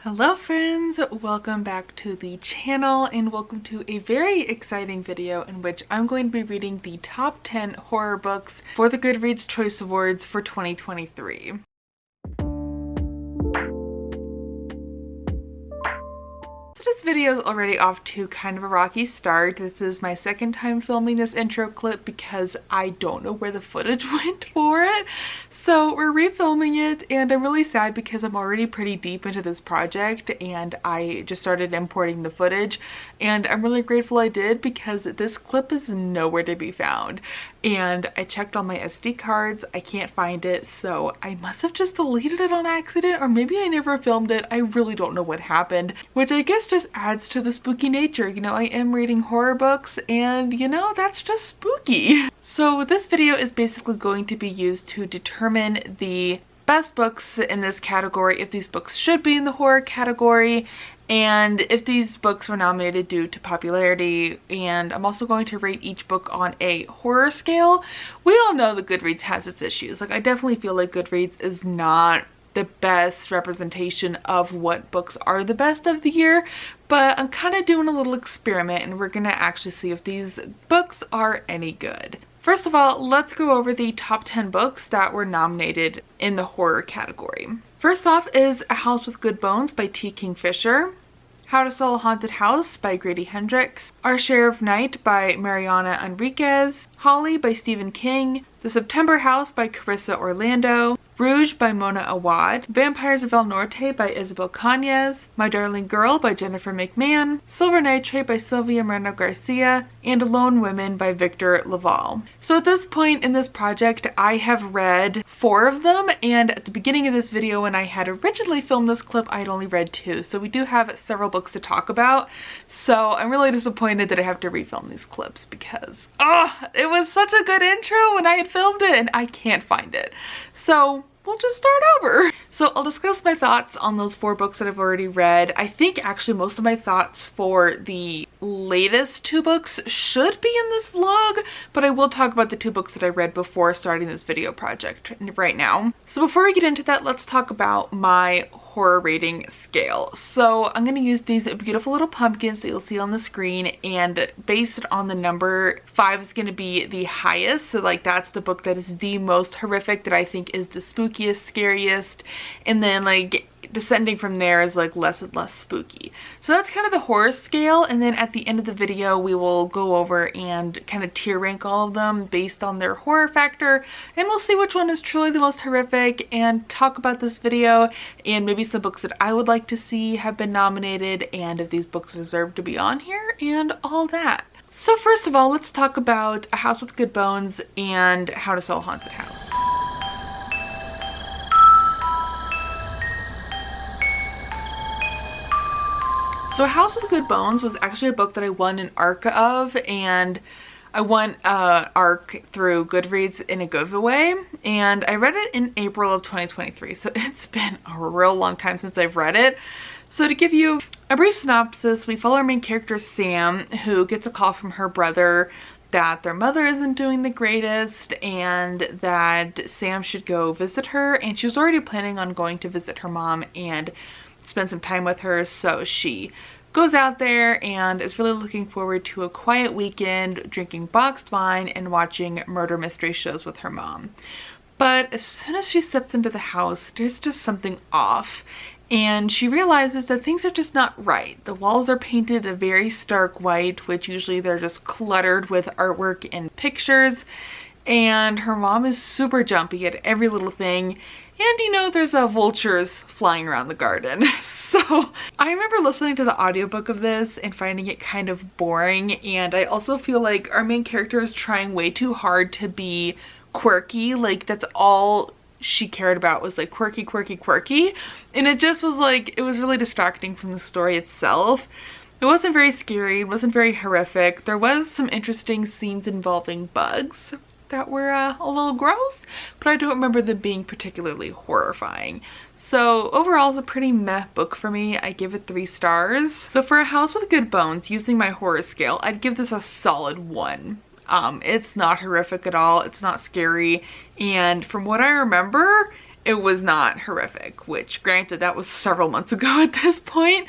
Hello friends, welcome back to the channel and welcome to a very exciting video in which I'm going to be reading the top 10 horror books for the GoodReads Choice Awards for 2023. This video is already off to kind of a rocky start. This is my second time filming this intro clip because I don't know where the footage went for it. So we're refilming it and I'm really sad because I'm already pretty deep into this project and I just started importing the footage, and I'm really grateful I did because this clip is nowhere to be found. And I checked all my SD cards, I can't find it, so I must have just deleted it on accident, or maybe I never filmed it. I really don't know what happened, which I guess just adds to the spooky nature. You know, I am reading horror books and you know, that's just spooky. So this video is basically going to be used to determine the best books in this category, if these books should be in the horror category, and if these books were nominated due to popularity. And I'm also going to rate each book on a horror scale. We all know that GoodReads has its issues. Like, I definitely feel like GoodReads is not the best representation of what books are the best of the year, but I'm kind of doing a little experiment and we're gonna actually see if these books are any good. First of all, let's go over the top 10 books that were nominated in the horror category. First off is A House with Good Bones by T. Kingfisher, How to Sell a Haunted House by Grady Hendrix, Our Share of Night by Mariana Enriquez, Holly by Stephen King, The September House by Carissa Orlando, Rouge by Mona Awad, Vampires of El Norte by Isabel Cañas, My Darling Girl by Jennifer McMahon, Silver Nitrate by Sylvia Moreno Garcia, and Lone Women by Victor Laval. So at this point in this project, I have read 4 of them, and at the beginning of this video when I had originally filmed this clip, I had only read 2. So we do have several books to talk about. So I'm really disappointed that I have to refilm these clips because, it was such a good intro when I had filmed it and I can't find it. So we'll just start over. So I'll discuss my thoughts on those 4 books that I've already read. I think actually most of my thoughts for the latest 2 books should be in this vlog, but I will talk about the 2 books that I read before starting this video project right now. So before we get into that, let's talk about my horror rating scale. So I'm going to use these beautiful little pumpkins that you'll see on the screen, and based on the number, 5 is going to be the highest. So like that's the book that is the most horrific, that I think is the spookiest, scariest, and then like descending from there is like less and less spooky. So that's kind of the horror scale, and then at the end of the video we will go over and kind of tier rank all of them based on their horror factor, and we'll see which one is truly the most horrific and talk about this video and maybe some books that I would like to see have been nominated and if these books deserve to be on here and all that. So first of all, let's talk about A House with Good Bones and How to Sell a Haunted House. So A House with Good Bones was actually a book that I won an ARC of, and I won an ARC through GoodReads in a giveaway, and I read it in April of 2023, so it's been a real long time since I've read it. So to give you a brief synopsis, we follow our main character Sam, who gets a call from her brother that their mother isn't doing the greatest and that Sam should go visit her, and she was already planning on going to visit her mom and spend some time with her, so she goes out there and is really looking forward to a quiet weekend drinking boxed wine and watching murder mystery shows with her mom. But as soon as she steps into the house, there's just something off, and she realizes that things are just not right. The walls are painted a very stark white, which usually they're just cluttered with artwork and pictures, and her mom is super jumpy at every little thing. And you know, there's vultures flying around the garden. So I remember listening to the audiobook of this and finding it kind of boring, and I also feel like our main character is trying way too hard to be quirky. Like that's all she cared about was like quirky, quirky, quirky. And it just was like, it was really distracting from the story itself. It wasn't very scary, it wasn't very horrific. There was some interesting scenes involving bugs that were a little gross, but I don't remember them being particularly horrifying. So overall, it's a pretty meh book for me. I give it 3 stars. So for A House with Good Bones, using my horror scale, I'd give this a solid 1. It's not horrific at all, it's not scary, and from what I remember, it was not horrific, which granted that was several months ago at this point.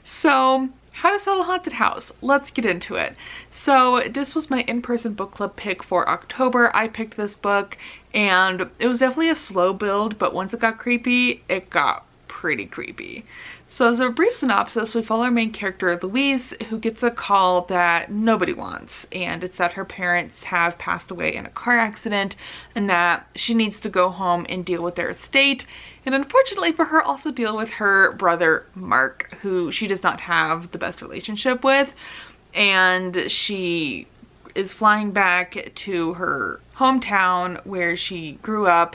So How to Sell a Haunted House. Let's get into it. So this was my in-person book club pick for October. I picked this book and it was definitely a slow build, but once it got creepy, it got pretty creepy. So as a brief synopsis, we follow our main character Louise, who gets a call that nobody wants, and it's that her parents have passed away in a car accident and that she needs to go home and deal with their estate, and unfortunately for her also deal with her brother Mark, who she does not have the best relationship with, and she is flying back to her hometown where she grew up,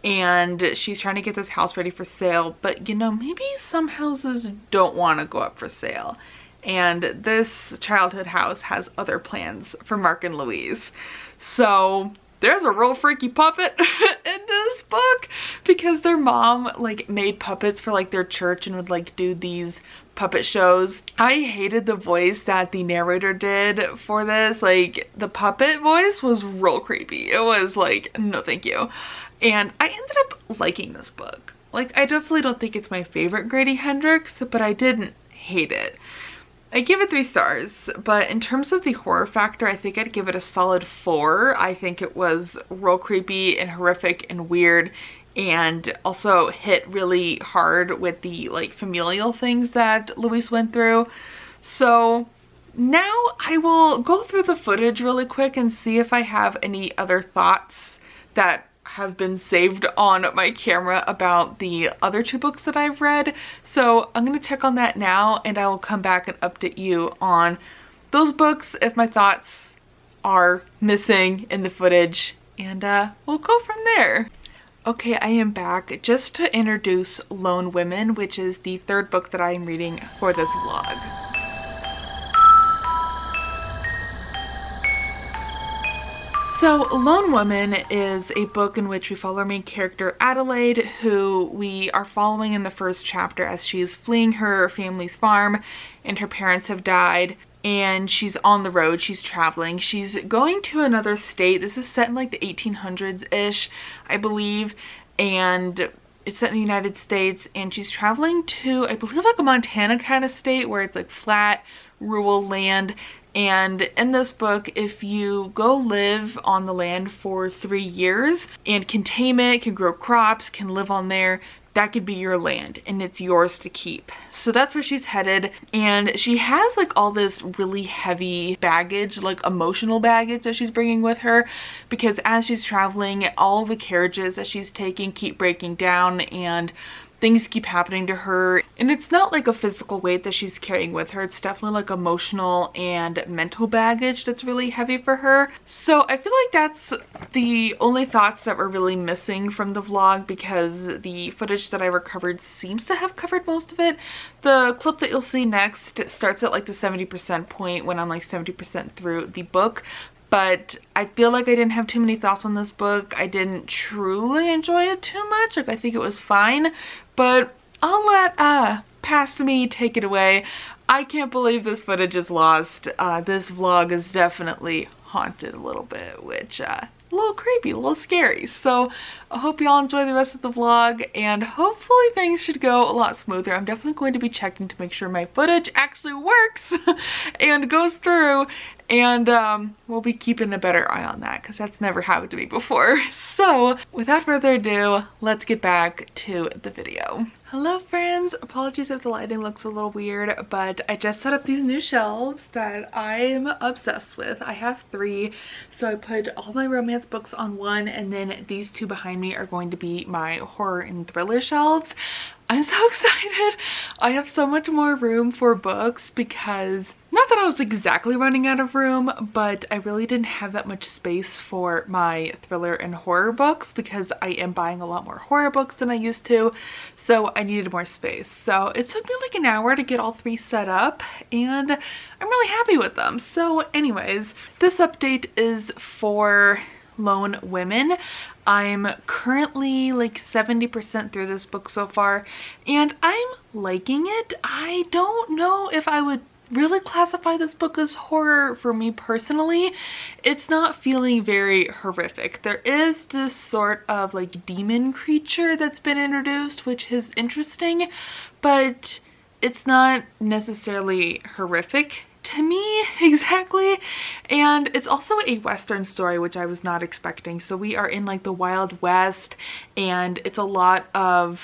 and she's trying to get this house ready for sale, but you know, maybe some houses don't want to go up for sale, and this childhood house has other plans for Mark and Louise. So there's a real freaky puppet in this book, because their mom like made puppets for like their church and would like do these puppet shows. I hated the voice that the narrator did for this. Like, the puppet voice was real creepy. It was like, no thank you. And I ended up liking this book. Like, I definitely don't think it's my favorite Grady Hendrix, but I didn't hate it. I give it 3 stars, but in terms of the horror factor, I think I'd give it a solid 4. I think it was real creepy and horrific and weird, and also hit really hard with the like familial things that Louise went through. So now I will go through the footage really quick and see if I have any other thoughts that have been saved on my camera about the other 2 books that I've read. So I'm going to check on that now, and I will come back and update you on those books if my thoughts are missing in the footage, and we'll go from there. Okay, I am back just to introduce Lone Women, which is the 3rd book that I am reading for this vlog. So Lone Woman is a book in which we follow our main character Adelaide, who we are following in the first chapter as she is fleeing her family's farm and her parents have died, and she's on the road, she's traveling, she's going to another state. This is set in like the 1800s-ish, I believe, and it's set in the United States, and she's traveling to, I believe, like a Montana kind of state where it's like flat, rural land. And in this book, if you go live on the land for 3 years and can tame it, can grow crops, can live on there, that could be your land and it's yours to keep. So that's where she's headed, and she has like all this really heavy baggage, like emotional baggage that she's bringing with her, because as she's traveling, all the carriages that she's taking keep breaking down and things keep happening to her, and it's not like a physical weight that she's carrying with her. It's definitely like emotional and mental baggage that's really heavy for her. So I feel like that's the only thoughts that were really missing from the vlog, because the footage that I recovered seems to have covered most of it. The clip that you'll see next starts at like the 70% point when I'm like 70% through the book. But I feel like I didn't have too many thoughts on this book. I didn't truly enjoy it too much. Like, I think it was fine, but I'll let past me take it away. I can't believe this footage is lost. This vlog is definitely haunted a little bit, which a little creepy, a little scary. So I hope y'all enjoy the rest of the vlog, and hopefully things should go a lot smoother. I'm definitely going to be checking to make sure my footage actually works and goes through, and we'll be keeping a better eye on that, because that's never happened to me before. So without further ado, let's get back to the video. Hello friends, apologies if the lighting looks a little weird, but I just set up these new shelves that I'm obsessed with. I have 3, so I put all my romance books on one, and then these 2 behind me are going to be my horror and thriller shelves. I'm so excited. I have so much more room for books, because not that I was exactly running out of room, but I really didn't have that much space for my thriller and horror books, because I am buying a lot more horror books than I used to, so I needed more space. So it took me like an hour to get all 3 set up, and I'm really happy with them. So anyways, this update is for Lone Women. I'm currently like 70% through this book so far, and I'm liking it. I don't know if I would really classify this book as horror for me personally. It's not feeling very horrific. There is this sort of like demon creature that's been introduced, which is interesting, but it's not necessarily horrific to me exactly. And it's also a Western story, which I was not expecting. So we are in like the Wild West, and it's a lot of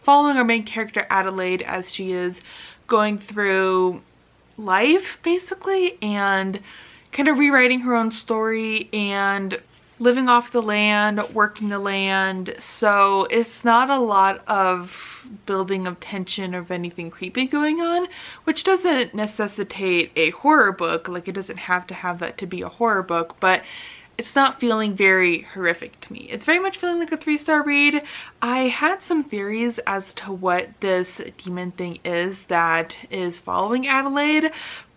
following our main character Adelaide as she is going through life basically, and kind of rewriting her own story and living off the land, working the land. So it's not a lot of building of tension or anything creepy going on, which doesn't necessitate a horror book. Like, it doesn't have to have that to be a horror book, but it's not feeling very horrific to me. It's very much feeling like a 3-star read. I had some theories as to what this demon thing is that is following Adelaide,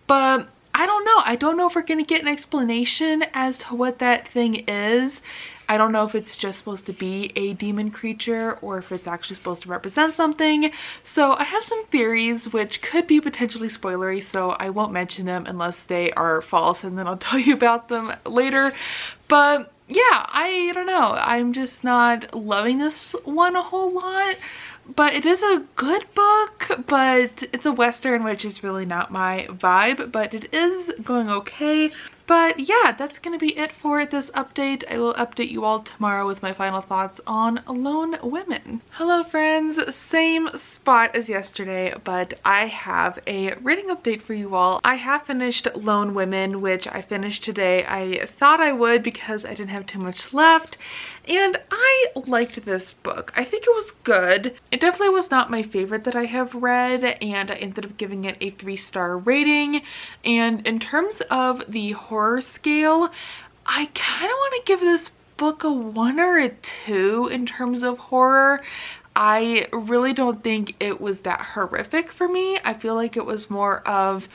but I don't know. I don't know if we're going to get an explanation as to what that thing is. I don't know if it's just supposed to be a demon creature or if it's actually supposed to represent something. So I have some theories which could be potentially spoilery, so I won't mention them unless they are false, and then I'll tell you about them later. But yeah, I don't know. I'm just not loving this one a whole lot. But it is a good book, but it's a Western, which is really not my vibe, but it is going okay. But yeah, that's going to be it for this update. I will update you all tomorrow with my final thoughts on Lone Women. Hello friends, same spot as yesterday, but I have a reading update for you all. I have finished Lone Women, which I finished today. I thought I would because I didn't have too much left, and I liked this book. I think it was good. It definitely was not my favorite that I have read, and I ended up giving it a 3-star rating. And in terms of the horror scale, I kind of want to give this book a 1 or a 2 in terms of horror. I really don't think it was that horrific for me. I feel like it was more of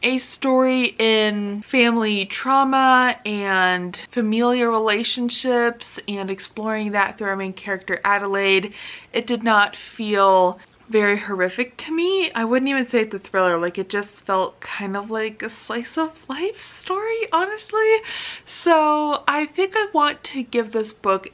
a story in family trauma and familial relationships and exploring that through our main character Adelaide. It did not feel very horrific to me. I wouldn't even say it's a thriller. Like, it just felt kind of like a slice of life story, honestly. So I think I want to give this book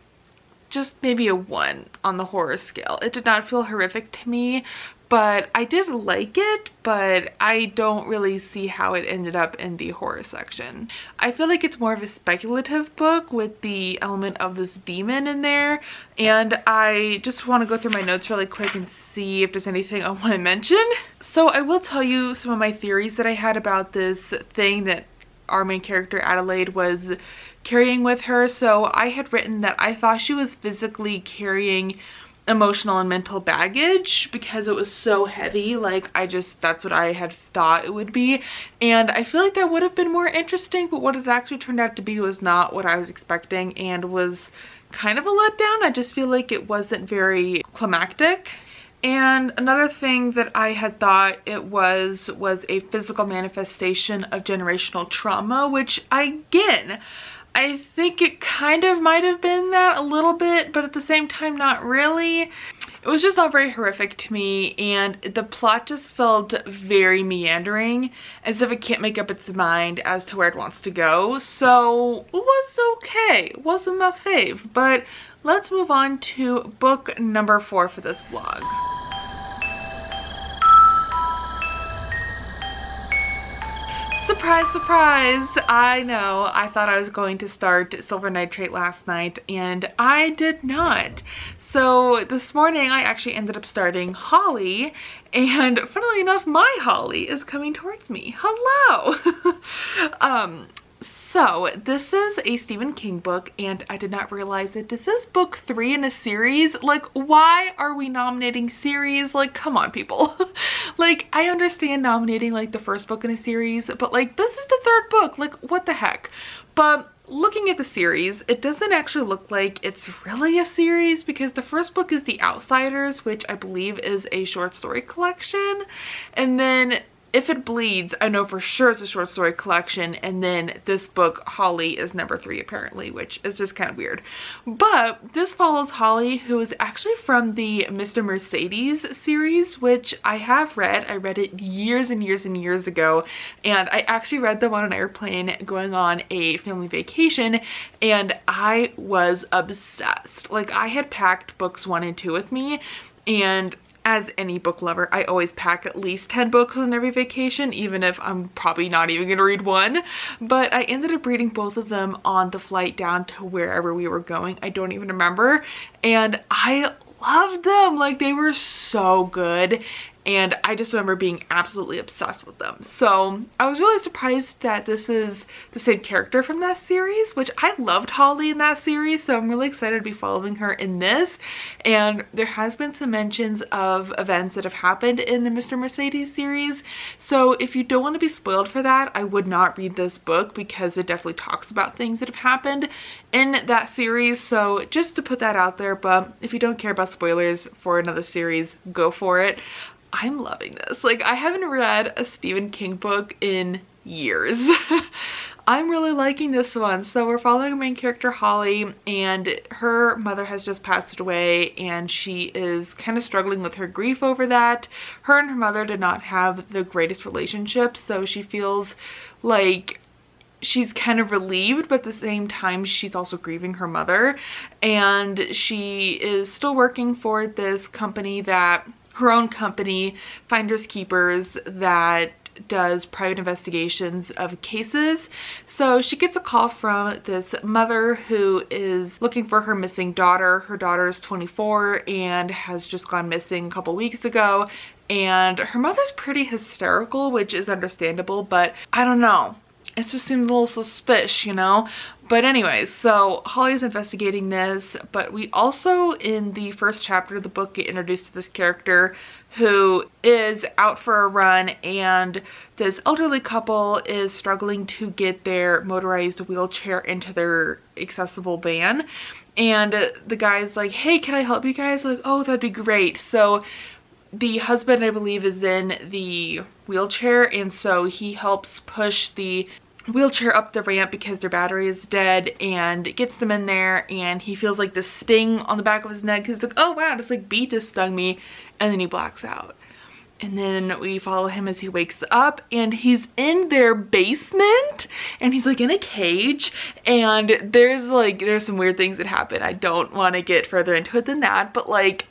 just maybe a 1 on the horror scale. It did not feel horrific to me, but I did like it, but I don't really see how it ended up in the horror section. I feel like it's more of a speculative book with the element of this demon in there, and I just want to go through my notes really quick and see if there's anything I want to mention. So I will tell you some of my theories that I had about this thing that our main character Adelaide was carrying with her. So I had written that I thought she was physically carrying emotional and mental baggage because it was so heavy. Like, that's what I had thought it would be, and I feel like that would have been more interesting, but what it actually turned out to be was not what I was expecting and was kind of a letdown. I just feel like it wasn't very climactic. And another thing that I had thought it was a physical manifestation of generational trauma, which again, I think it kind of might have been that a little bit, but at the same time not really. It was just not very horrific to me, and the plot just felt very meandering, as if it can't make up its mind as to where it wants to go. So it was okay. It wasn't my fave, but let's move on to book number 4 for this vlog. Surprise, surprise! I know, I thought I was going to start Silver Nitrate last night, and I did not. So this morning I actually ended up starting Holly, and funnily enough, my Holly is coming towards me. Hello! So this is a Stephen King book, and I did not realize that this is book 3 in a series. Like, why are we nominating series? Like, come on, people. Like, I understand nominating like the first book in a series, but like, this is the 3rd book. Like, what the heck? But looking at the series, it doesn't actually look like it's really a series, because the first book is The Outsiders, which I believe is a short story collection, and then If It Bleeds, I know for sure it's a short story collection, and then this book, Holly, is number 3 apparently, which is just kind of weird. But this follows Holly, who is actually from the Mr. Mercedes series, which I have read. I read it years and years and years ago, and I actually read them on an airplane going on a family vacation, and I was obsessed. Like, I had packed books 1 and 2 with me, and as any book lover, I always pack at least 10 books on every vacation, even if I'm probably not even gonna read one. But I ended up reading both of them on the flight down to wherever we were going. I don't even remember. And I loved them. Like, they were so good. And I just remember being absolutely obsessed with them. So I was really surprised that this is the same character from that series, which I loved Holly in that series. So I'm really excited to be following her in this. And there has been some mentions of events that have happened in the Mr. Mercedes series. So if you don't want to be spoiled for that, I would not read this book because it definitely talks about things that have happened in that series. So just to put that out there, but if you don't care about spoilers for another series, go for it. I'm loving this. Like, I haven't read a Stephen King book in years. I'm really liking this one. So we're following our main character, Holly, and her mother has just passed away, and she is kind of struggling with her grief over that. Her and her mother did not have the greatest relationship, so she feels like she's kind of relieved, but at the same time she's also grieving her mother. And she is still working for this company, that her own company, Finders Keepers, that does private investigations of cases. So she gets a call from this mother who is looking for her missing daughter. Her daughter is 24 and has just gone missing a couple weeks ago, and her mother's pretty hysterical, which is understandable, but I don't know, it just seems a little suspicious, you know? But anyways, so Holly's investigating this, but we also, in the first chapter of the book, get introduced to this character who is out for a run, and this elderly couple is struggling to get their motorized wheelchair into their accessible van. And the guy's like, hey, can I help you guys? Like, oh, that'd be great. So the husband, I believe, is in the wheelchair, and so he helps push the wheelchair up the ramp because their battery is dead, and gets them in there, and he feels like this sting on the back of his neck. He's like, oh wow, this like bee just stung me, and then he blacks out. And then we follow him as he wakes up, and he's in their basement, and he's like in a cage, and there's some weird things that happen. I don't want to get further into it than that, but like,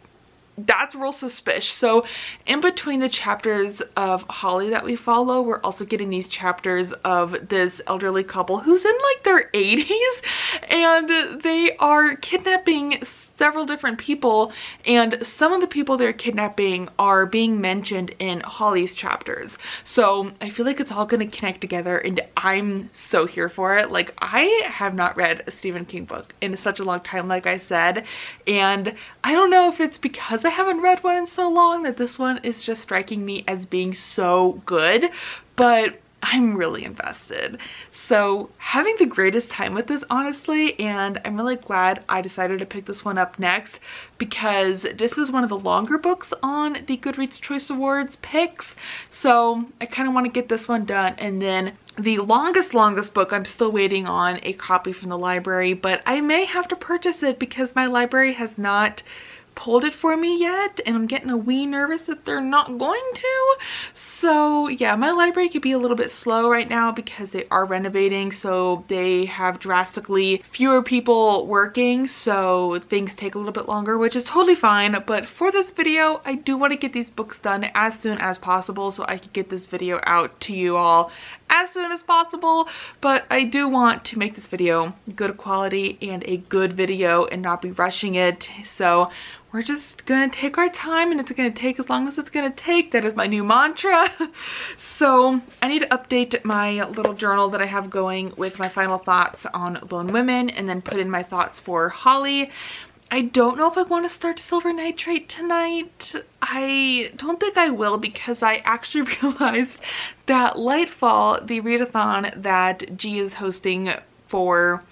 that's real suspicious. So in between the chapters of Holly that we follow, we're also getting these chapters of this elderly couple who's in like their 80s, and they are kidnapping several different people, and some of the people they're kidnapping are being mentioned in Holly's chapters. So I feel like it's all going to connect together, and I'm so here for it. Like, I have not read a Stephen King book in such a long time, like I said, and I don't know if it's because I haven't read one in so long that this one is just striking me as being so good, but I'm really invested. So having the greatest time with this, honestly, and I'm really glad I decided to pick this one up next, because this is one of the longer books on the GoodReads Choice Awards picks. So I kind of want to get this one done, and then the longest book, I'm still waiting on a copy from the library, but I may have to purchase it because my library has not pulled it for me yet, and I'm getting a wee nervous that they're not going to. So yeah, my library could be a little bit slow right now because they are renovating, so they have drastically fewer people working, so things take a little bit longer, which is totally fine. But for this video, I do want to get these books done as soon as possible so I can get this video out to you all as soon as possible. But I do want to make this video good quality and a good video and not be rushing it. So we're just gonna take our time, and it's gonna take as long as it's gonna take. That is my new mantra. So I need to update my little journal that I have going with my final thoughts on Lone Women, and then put in my thoughts for Holly. I don't know if I want to start Silver Nitrate tonight. I don't think I will, because I actually realized that Lightfall, the readathon that G is hosting for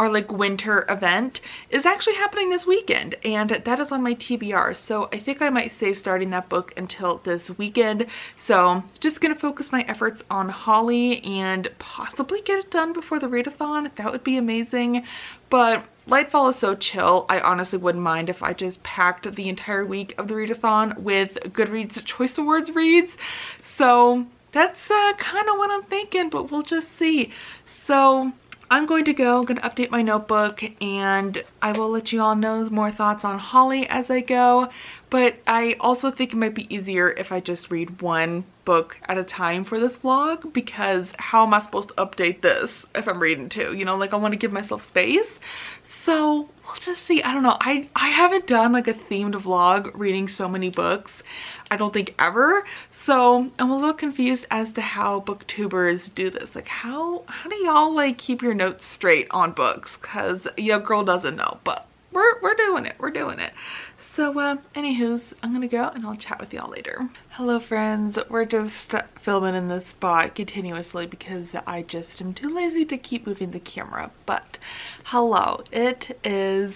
our like winter event is actually happening this weekend, and that is on my TBR. So I think I might save starting that book until this weekend. So just gonna focus my efforts on Holly and possibly get it done before the readathon. That would be amazing. But Lightfall is so chill, I honestly wouldn't mind if I just packed the entire week of the readathon with GoodReads Choice Awards reads. So that's kind of what I'm thinking, but we'll just see. So I'm going to go, I'm going to update my notebook, and I will let you all know more thoughts on Holly as I go. But I also think it might be easier if I just read one book at a time for this vlog, because how am I supposed to update this if I'm reading two? You know, like I want to give myself space. So we'll just see. I don't know. I haven't done like a themed vlog reading so many books, I don't think ever. So I'm a little confused as to how booktubers do this. Like how do y'all like keep your notes straight on books? Cause your girl doesn't know, but we're doing it. We're doing it. So anywho's, I'm gonna go and I'll chat with y'all later. Hello friends, we're just filming in this spot continuously because I just am too lazy to keep moving the camera. But hello, it is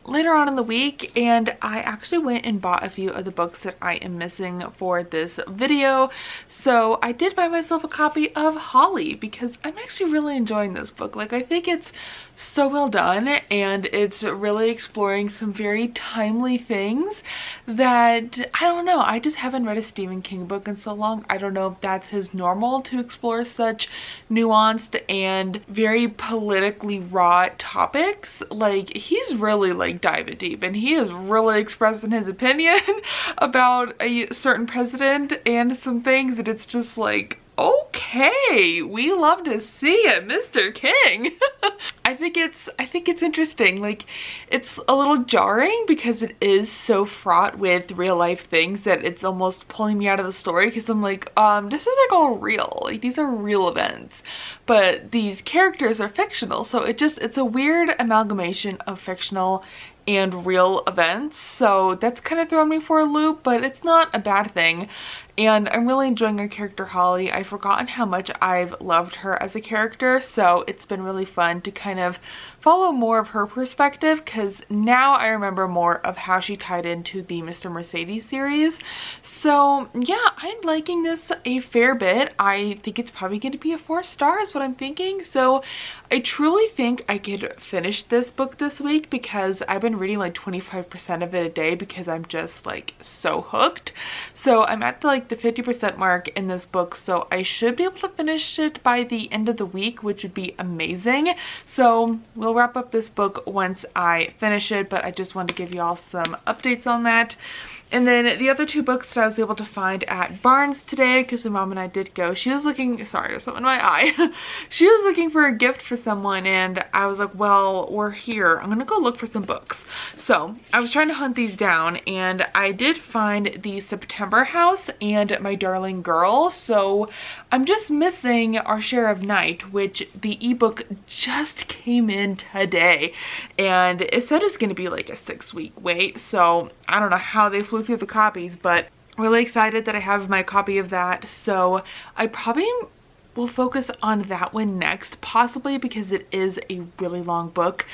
later on in the week, and I actually went and bought a few of the books that I am missing for this video. So I did buy myself a copy of Holly because I'm actually really enjoying this book. Like I think it's so well done, and it's really exploring some very timely things that, I don't know, I just haven't read a Stephen King book in so long. I don't know if that's his normal to explore such nuanced and very politically raw topics. Like he's really like diving deep, and he is really expressing his opinion about a certain president and some things that it's just like, okay, we love to see it, Mr. King. I think it's interesting. Like it's a little jarring because it is so fraught with real life things that it's almost pulling me out of the story, because I'm like, this is like all real. Like these are real events, but these characters are fictional. So it's a weird amalgamation of fictional and real events. So that's kind of thrown me for a loop, but it's not a bad thing. And I'm really enjoying her character Holly. I've forgotten how much I've loved her as a character, so it's been really fun to kind of follow more of her perspective, because now I remember more of how she tied into the Mr. Mercedes series. So yeah, I'm liking this a fair bit. I think it's probably going to be a 4-star is what I'm thinking. So I truly think I could finish this book this week, because I've been reading like 25% of it a day because I'm just like so hooked. So I'm at the 50% mark in this book, so I should be able to finish it by the end of the week, which would be amazing. So we'll wrap up this book once I finish it, but I just wanted to give you all some updates on that. And then the other two books that I was able to find at Barnes today, because my mom and I did go, she was looking, sorry, there's something in my eye. She was looking for a gift for someone, and I was like, well, we're here. I'm gonna go look for some books. So I was trying to hunt these down, and I did find the September House and My Darling Girl. So I'm just missing Our Share of Night, which the ebook just came in today, and it said it's gonna be like a 6-week wait. So I don't know how they flew through the copies, but really excited that I have my copy of that. So I probably will focus on that one next, possibly because it is a really long book,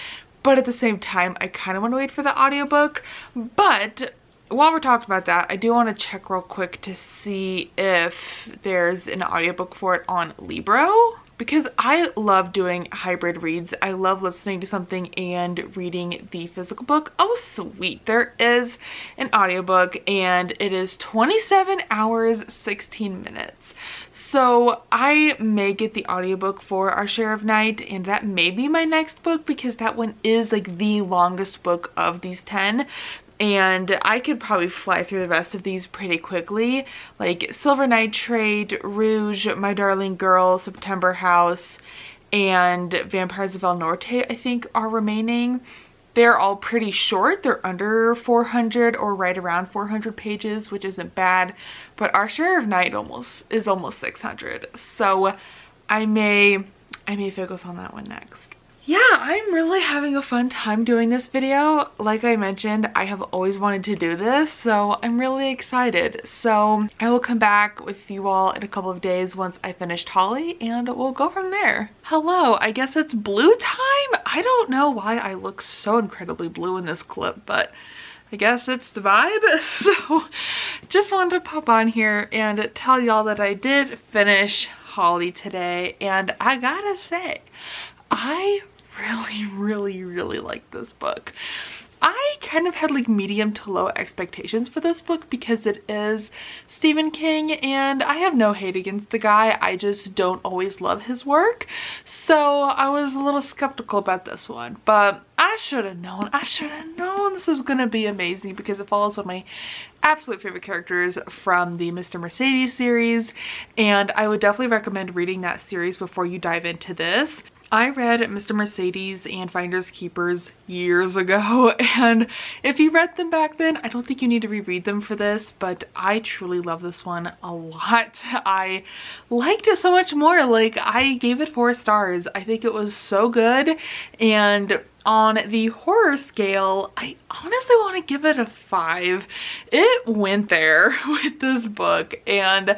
but at the same time I kind of want to wait for the audiobook. But while we're talking about that, I do want to check real quick to see if there's an audiobook for it on Libro, because I love doing hybrid reads. I love listening to something and reading the physical book. Oh sweet, there is an audiobook, and it is 27 hours 16 minutes. So I may get the audiobook for Our Share of Night, and that may be my next book, because that one is like the longest book of these 10. And I could probably fly through the rest of these pretty quickly. Like Silver Nitrate, Rouge, My Darling Girl, September House, and Vampires of El Norte, I think, are remaining. They're all pretty short. They're under 400 or right around 400 pages, which isn't bad. But Our Share of Night is almost 600. So I may focus on that one next. yeah, I'm really having a fun time doing this video. Like I mentioned, I have always wanted to do this, so I'm really excited. So I will come back with you all in a couple of days once I finished Holly, and we'll go from there. Hello, I guess it's blue time? I don't know why I look so incredibly blue in this clip, but I guess it's the vibe. So just wanted to pop on here and tell y'all that I did finish Holly today, and I gotta say, I really like this book. I kind of had like medium to low expectations for this book because it is Stephen King, and I have no hate against the guy. I just don't always love his work. So I was a little skeptical about this one, but I should have known this was gonna be amazing because it follows one of my absolute favorite characters from the Mr. Mercedes series, and I would definitely recommend reading that series before you dive into this. I read Mr. Mercedes and Finders Keepers years ago, and if you read them back then, I don't think you need to reread them for this, but I truly love this one a lot. I liked it so much more. Like, I gave it 4 stars. I think it was so good, and on the horror scale, I honestly want to give it a 5. It went there with this book, and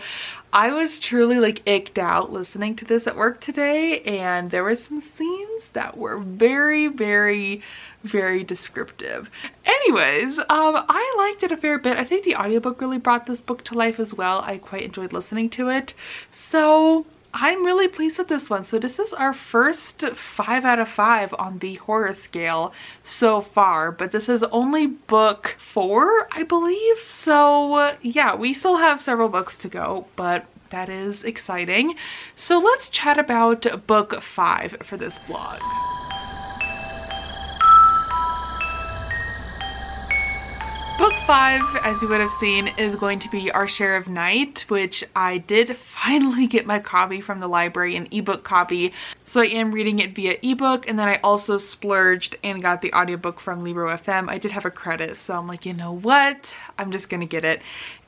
I was truly like icked out listening to this at work today, and there were some scenes that were very descriptive. Anyways, I liked it a fair bit. I think the audiobook really brought this book to life as well. I quite enjoyed listening to it. So I'm really pleased with this one. So this is our first 5 out of 5 on the horror scale so far, but this is only book 4, I believe. So yeah, we still have several books to go, but that is exciting. So let's chat about book 5 for this vlog. Book 5, as you would have seen, is going to be Our Share of Night, which I did finally get my copy from the library, an ebook copy. So I am reading it via ebook, and then I also splurged and got the audiobook from Libro FM. I did have a credit, so I'm like, you know what? I'm just gonna get it.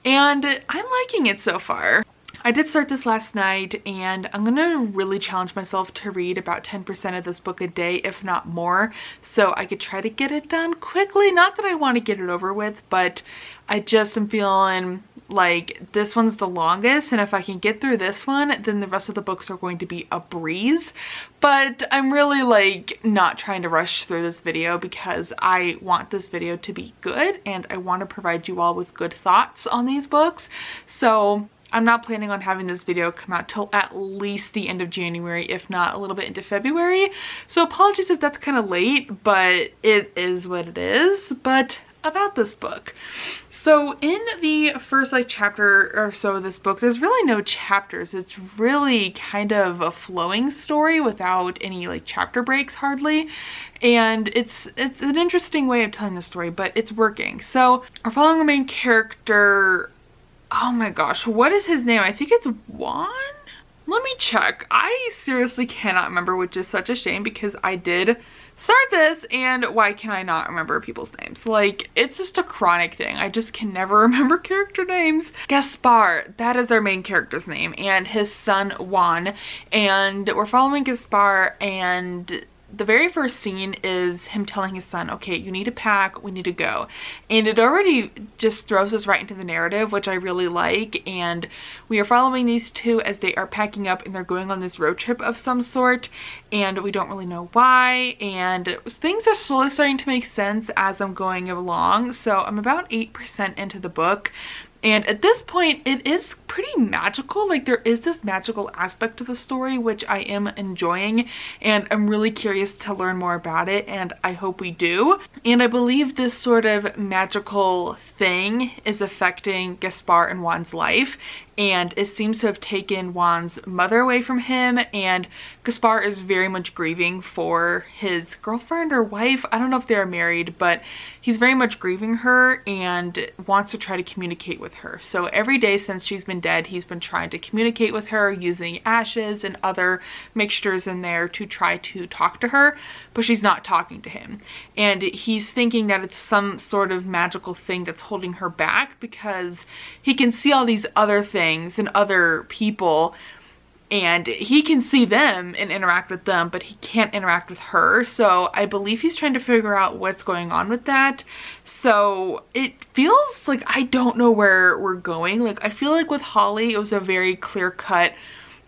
And I'm liking it so far. I did start this last night, and I'm gonna really challenge myself to read about 10% of this book a day, if not more, so I could try to get it done quickly. Not that I want to get it over with, but I just am feeling like this one's the longest, and if I can get through this one, then the rest of the books are going to be a breeze. But I'm really like not trying to rush through this video because I want this video to be good, and I want to provide you all with good thoughts on these books. So I'm not planning on having this video come out till at least the end of January, if not a little bit into February. So apologies if that's kind of late, but it is what it is. But about this book. So in the first like chapter or so of this book, there's really no chapters. It's really kind of a flowing story without any like chapter breaks hardly. And it's an interesting way of telling the story, but it's working. So we're following the main character. Oh my gosh, what is his name? I think it's Juan? Let me check. I seriously cannot remember, which is such a shame because I did start this, and why can I not remember people's names? Like, it's just a chronic thing. I just can never remember character names. Gaspar, that is our main character's name, and his son Juan. And we're following Gaspar, and the very first scene is him telling his son, okay, you need to pack, we need to go. And it already just throws us right into the narrative, which I really like. And we are following these two as they are packing up, and they're going on this road trip of some sort, and we don't really know why. And things are slowly starting to make sense as I'm going along. So I'm about 8% into the book. And at this point, it is pretty magical. Like, there is this magical aspect to the story, which I am enjoying, and I'm really curious to learn more about it, and I hope we do. And I believe this sort of magical thing is affecting Gaspar and Juan's life, and it seems to have taken Juan's mother away from him, and Gaspar is very much grieving for his girlfriend or wife. I don't know if they're married, but he's very much grieving her and wants to try to communicate with her. So every day since she's been dead, he's been trying to communicate with her using ashes and other mixtures in there to try to talk to her, but she's not talking to him. And he's thinking that it's some sort of magical thing that's holding her back because he can see all these other things and other people and he can see them and interact with them, but he can't interact with her. So I believe he's trying to figure out what's going on with that. So it feels like I don't know where we're going. Like, I feel like with Holly, it was a very clear-cut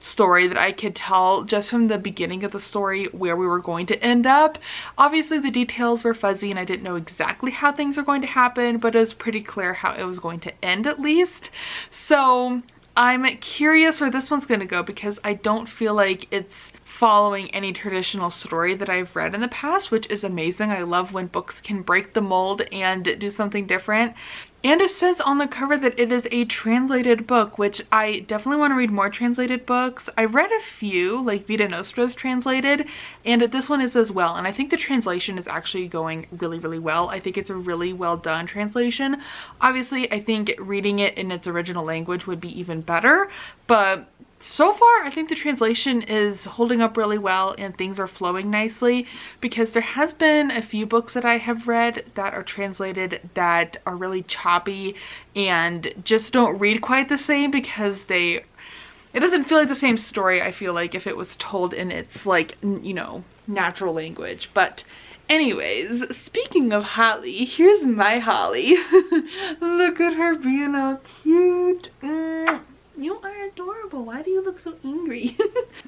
story that I could tell just from the beginning of the story where we were going to end up. Obviously the details were fuzzy and I didn't know exactly how things were going to happen, but it was pretty clear how it was going to end at least. So I'm curious where this one's going to go, because I don't feel like it's following any traditional story that I've read in the past, which is amazing. I love when books can break the mold and do something different. And it says on the cover that it is a translated book, which I definitely want to read more translated books. I've read a few, like Vita Nostra's translated, and this one is as well. And I think the translation is actually going really, really well. I think it's a really well done translation. Obviously, I think reading it in its original language would be even better, but so far I think the translation is holding up really well and things are flowing nicely, because there has been a few books that I have read that are translated that are really choppy and just don't read quite the same, because it doesn't feel like the same story, I feel like, if it was told in its, like, you know, natural language. But anyways, speaking of Holly, here's my Holly. Look at her being all cute. You are adorable. Why do you look so angry?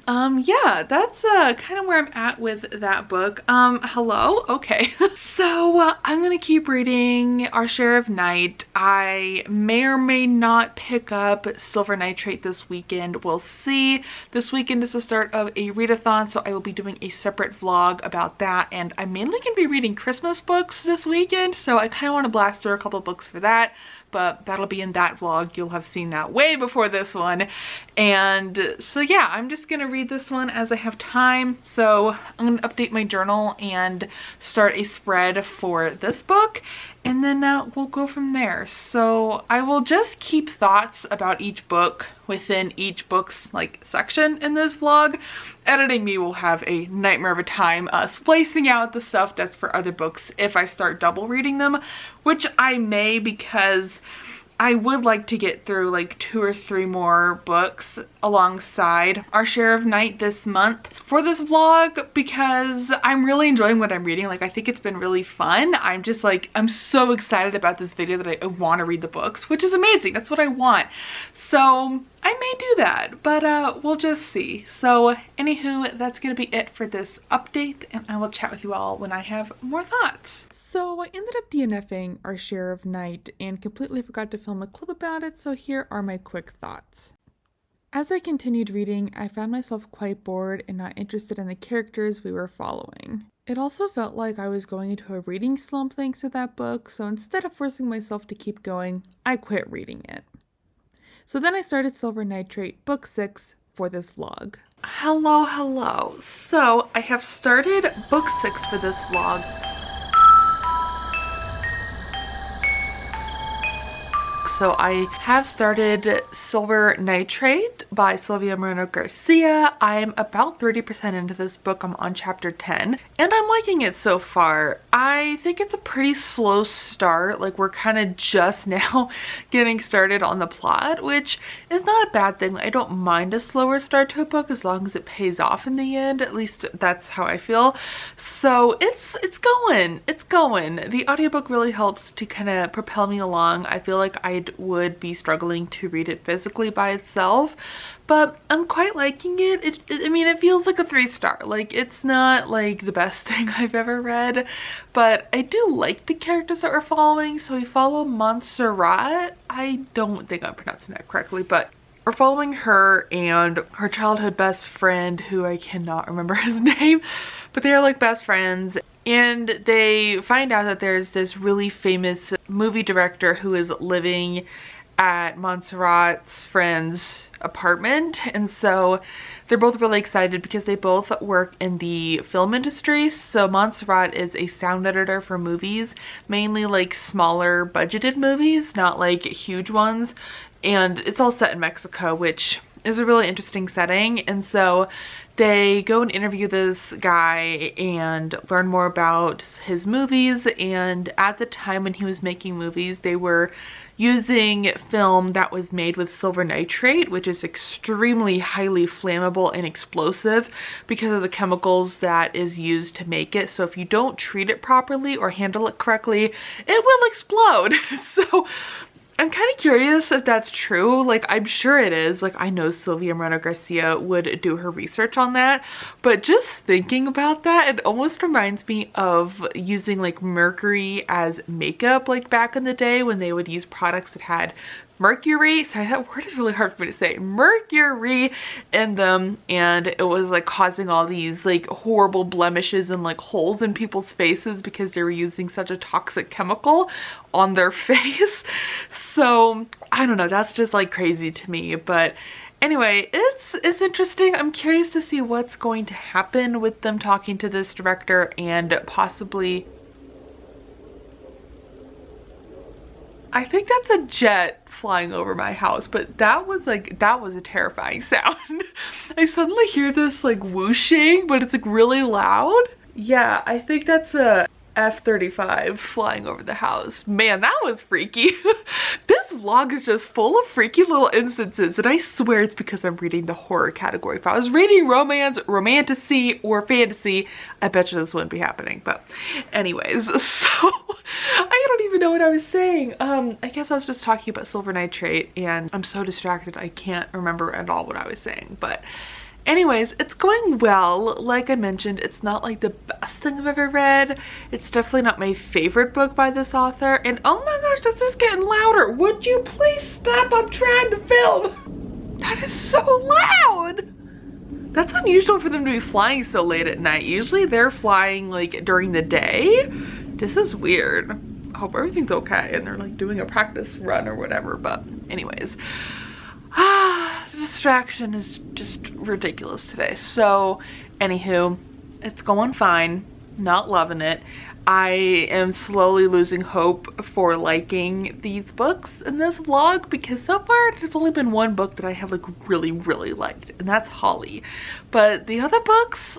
Yeah, that's kind of where I'm at with that book. Hello? Okay. So I'm gonna keep reading Our Share of Night. I may or may not pick up Silver Nitrate this weekend. We'll see. This weekend is the start of a readathon, so I will be doing a separate vlog about that, and I'm mainly gonna be reading Christmas books this weekend, so I kind of want to blast through a couple books for that. But that'll be in that vlog. You'll have seen that way before this one. And so yeah, I'm just gonna read this one as I have time. So I'm gonna update my journal and start a spread for this book, and then we'll go from there. So I will just keep thoughts about each book within each book's like section in this vlog. Editing me will have a nightmare of a time splicing out the stuff that's for other books if I start double reading them, which I may, because I would like to get through like 2 or 3 more books alongside Our Share of Night this month for this vlog, because I'm really enjoying what I'm reading. Like, I think it's been really fun. I'm just like, I'm so excited about this video that I want to read the books, which is amazing. That's what I want. So I may do that, but we'll just see. So anywho, that's gonna be it for this update, and I will chat with you all when I have more thoughts. So I ended up DNFing Our Share of Night and completely forgot to film a clip about it, so here are my quick thoughts. As I continued reading, I found myself quite bored and not interested in the characters we were following. It also felt like I was going into a reading slump thanks to that book, so instead of forcing myself to keep going, I quit reading it. So then I started Silver Nitrate, book 6, for this vlog. Hello. So I have started book 6 for this vlog. So I have started Silver Nitrate by Sylvia Moreno Garcia. I'm about 30% into this book. I'm on chapter 10 and I'm liking it so far. I think it's a pretty slow start. Like, we're kind of just now getting started on the plot, which is not a bad thing. I don't mind a slower start to a book as long as it pays off in the end. At least that's how I feel. So it's going. The audiobook really helps to kind of propel me along. I feel like I would be struggling to read it physically by itself, but I'm quite liking it. I mean, it feels like a 3-star. Like, it's not like the best thing I've ever read, but I do like the characters that we're following. So we follow Montserrat. I don't think I'm pronouncing that correctly, but we're following her and her childhood best friend, who I cannot remember his name, but they're like best friends. And they find out that there's this really famous movie director who is living at Montserrat's friend's apartment. And so they're both really excited because they both work in the film industry. So Montserrat is a sound editor for movies, mainly like smaller budgeted movies, not like huge ones. And it's all set in Mexico, which is a really interesting setting. And so they go and interview this guy and learn more about his movies. And at the time when he was making movies, they were using film that was made with silver nitrate, which is extremely highly flammable and explosive because of the chemicals that is used to make it. So if you don't treat it properly or handle it correctly, it will explode. So I'm kind of curious if that's true. Like, I'm sure it is. Like, I know Sylvia Moreno Garcia would do her research on that, but just thinking about that, it almost reminds me of using like mercury as makeup, like back in the day when they would use products that had mercury. Sorry, that word is really hard for me to say. Mercury in them, and it was like causing all these like horrible blemishes and like holes in people's faces because they were using such a toxic chemical on their face. So I don't know, that's just like crazy to me. But anyway, it's interesting. I'm curious to see what's going to happen with them talking to this director and possibly, I think that's a jet flying over my house, but that was a terrifying sound. I suddenly hear this like whooshing, but it's like really loud. Yeah, I think that's a F-35 flying over the house. Man, that was freaky. This vlog is just full of freaky little instances, and I swear it's because I'm reading the horror category. If I was reading romance, romantasy, or fantasy, I bet you this wouldn't be happening. But anyways, so I don't even know what I was saying. I guess I was just talking about silver nitrate, and I'm so distracted I can't remember at all what I was saying. But anyways, it's going well. Like I mentioned, it's not like the best thing I've ever read. It's definitely not my favorite book by this author. And oh my gosh, this is getting louder. Would you please stop? I'm trying to film. That is so loud. That's unusual for them to be flying so late at night. Usually they're flying like during the day. This is weird. I hope everything's okay and they're like doing a practice run or whatever. But anyways, the distraction is just ridiculous today. So anywho, it's going fine. Not loving it. I am slowly losing hope for liking these books in this vlog because so far there's only been one book that I have like really liked, and that's Holly. But the other books,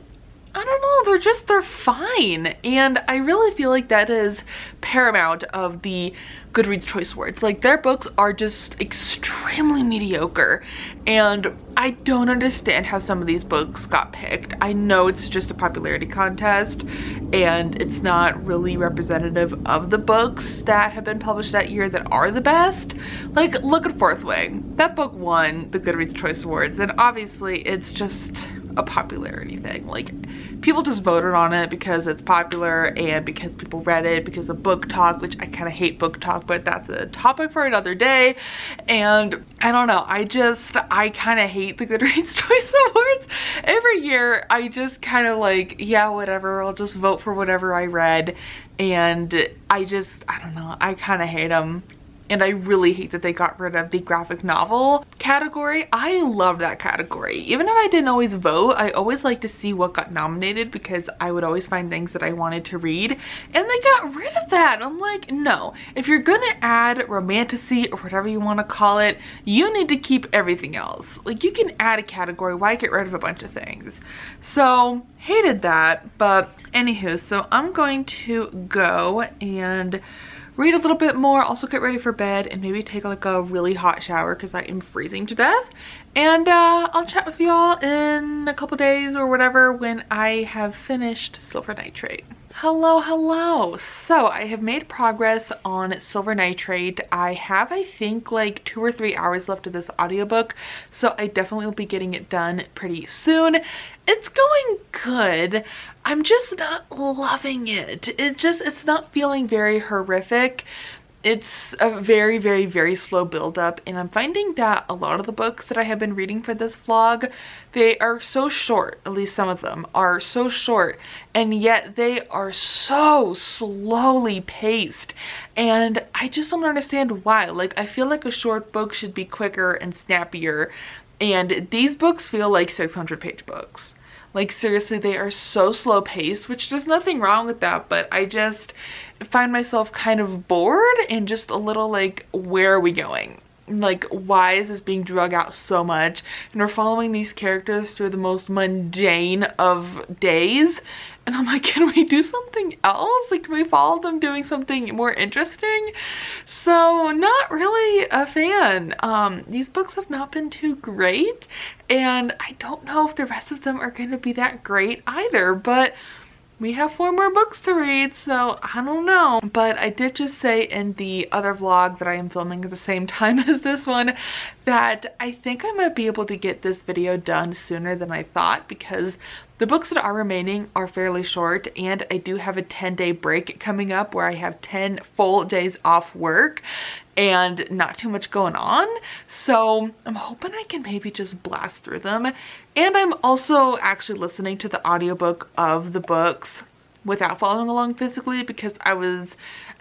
I don't know, they're fine. And I really feel like that is paramount of the GoodReads Choice Awards. Like, their books are just extremely mediocre, and I don't understand how some of these books got picked. I know it's just a popularity contest and it's not really representative of the books that have been published that year that are the best. Like, look at Fourth Wing. That book won the GoodReads Choice Awards, and obviously it's just a popularity thing. Like, people just voted on it because it's popular and because people read it, because of book talk, which I kind of hate book talk, but that's a topic for another day. And I don't know, I kind of hate the GoodReads Choice Awards. Every year I just kind of like, yeah, whatever, I'll just vote for whatever I read. And I don't know, I kind of hate them. And I really hate that they got rid of the graphic novel category. I love that category. Even if I didn't always vote, I always like to see what got nominated because I would always find things that I wanted to read. And they got rid of that. I'm like, no. If you're gonna add romantasy or whatever you want to call it, you need to keep everything else. Like, you can add a category. Why get rid of a bunch of things? So, hated that. But anywho, so I'm going to go and read a little bit more, also get ready for bed, and maybe take like a really hot shower because I am freezing to death. And I'll chat with y'all in a couple days or whatever when I have finished Silver Nitrate. Hello. So I have made progress on Silver Nitrate. I have, I think, like 2 or 3 hours left of this audiobook, so I definitely will be getting it done pretty soon. It's going good. I'm just not loving it. It's not feeling very horrific. It's a very slow build-up, and I'm finding that a lot of the books that I have been reading for this vlog, they are so short. At least some of them are so short, and yet they are so slowly paced, and I just don't understand why. Like, I feel like a short book should be quicker and snappier, and these books feel like 600-page books. Like, seriously, they are so slow paced, which there's nothing wrong with that, but I just find myself kind of bored and just a little like, where are we going? like, why is this being drug out so much? And we're following these characters through the most mundane of days. And I'm like, can we do something else? Like, can we follow them doing something more interesting? So not really a fan. These books have not been too great, and I don't know if the rest of them are going to be that great either, but we have 4 more books to read, so I don't know. But I did just say in the other vlog that I am filming at the same time as this one that I think I might be able to get this video done sooner than I thought, because the books that are remaining are fairly short, and I do have a 10-day break coming up where I have 10 full days off work and not too much going on. So I'm hoping I can maybe just blast through them. And I'm also actually listening to the audiobook of the books without following along physically, because I was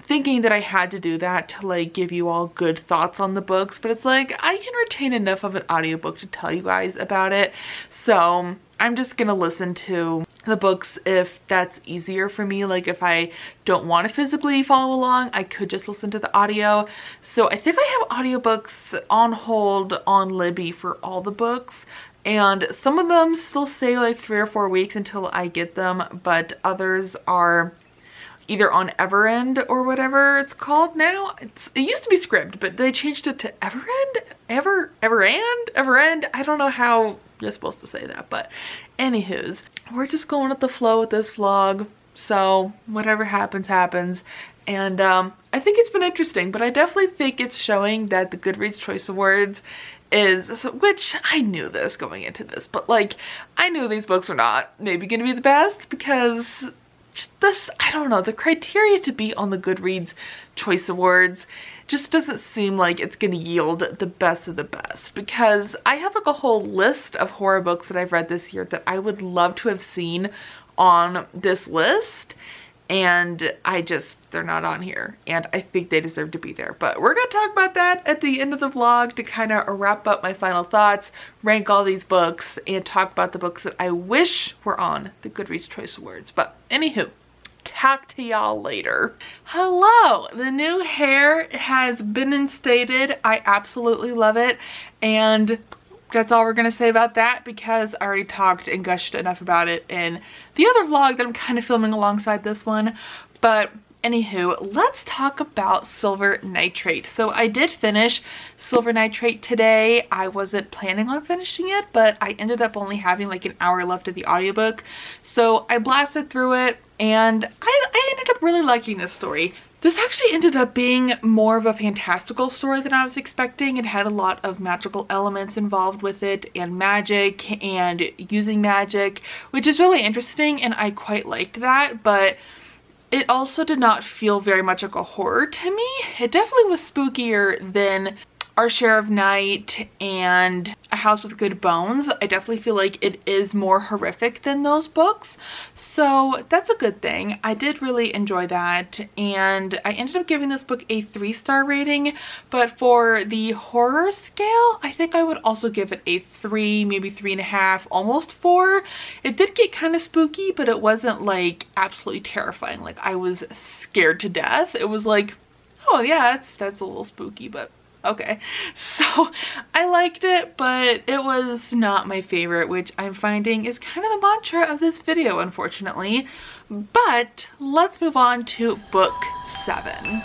thinking that I had to do that to like give you all good thoughts on the books, but it's like I can retain enough of an audiobook to tell you guys about it. So I'm just gonna listen to the books if that's easier for me. Like, if I don't want to physically follow along, I could just listen to the audio. So I think I have audiobooks on hold on Libby for all the books, and some of them still say like 3 or 4 weeks until I get them, but others are either on Everend or whatever it's called now. It used to be Scribd, but they changed it to Everend. I don't know how you're supposed to say that, but anywho's, we're just going with the flow with this vlog, so whatever happens happens. And I think it's been interesting, but I definitely think it's showing that the Goodreads Choice Awards is, which I knew this going into this, but like, I knew these books were not maybe gonna be the best, because this, I don't know, the criteria to be on the Goodreads Choice Awards just doesn't seem like it's gonna yield the best of the best, because I have like a whole list of horror books that I've read this year that I would love to have seen on this list, and they're not on here, and I think they deserve to be there. But we're gonna talk about that at the end of the vlog to kind of wrap up my final thoughts, rank all these books, and talk about the books that I wish were on the Goodreads Choice Awards. But anywho, talk to y'all later. Hello, the new hair has been instated. I absolutely love it, and that's all we're gonna say about that, because I already talked and gushed enough about it in the other vlog that I'm kind of filming alongside this one. But anywho, let's talk about Silver Nitrate. So I did finish Silver Nitrate today. I wasn't planning on finishing it, but I ended up only having like an hour left of the audiobook. So I blasted through it, and I ended up really liking this story. This actually ended up being more of a fantastical story than I was expecting. It had a lot of magical elements involved with it, and magic, and using magic, which is really interesting, and I quite liked that, but it also did not feel very much like a horror to me. It definitely was spookier than Our Share of Night and A House with Good Bones. I definitely feel like it is more horrific than those books, so that's a good thing. I did really enjoy that, and I ended up giving this book a 3-star rating, but for the horror scale, I think I would also give it a 3, maybe 3.5, almost 4. It did get kind of spooky, but it wasn't like absolutely terrifying. Like, I was scared to death. It was like, oh yeah, that's a little spooky, but okay. So I liked it, but it was not my favorite, which I'm finding is kind of the mantra of this video, unfortunately. But let's move on to book 7.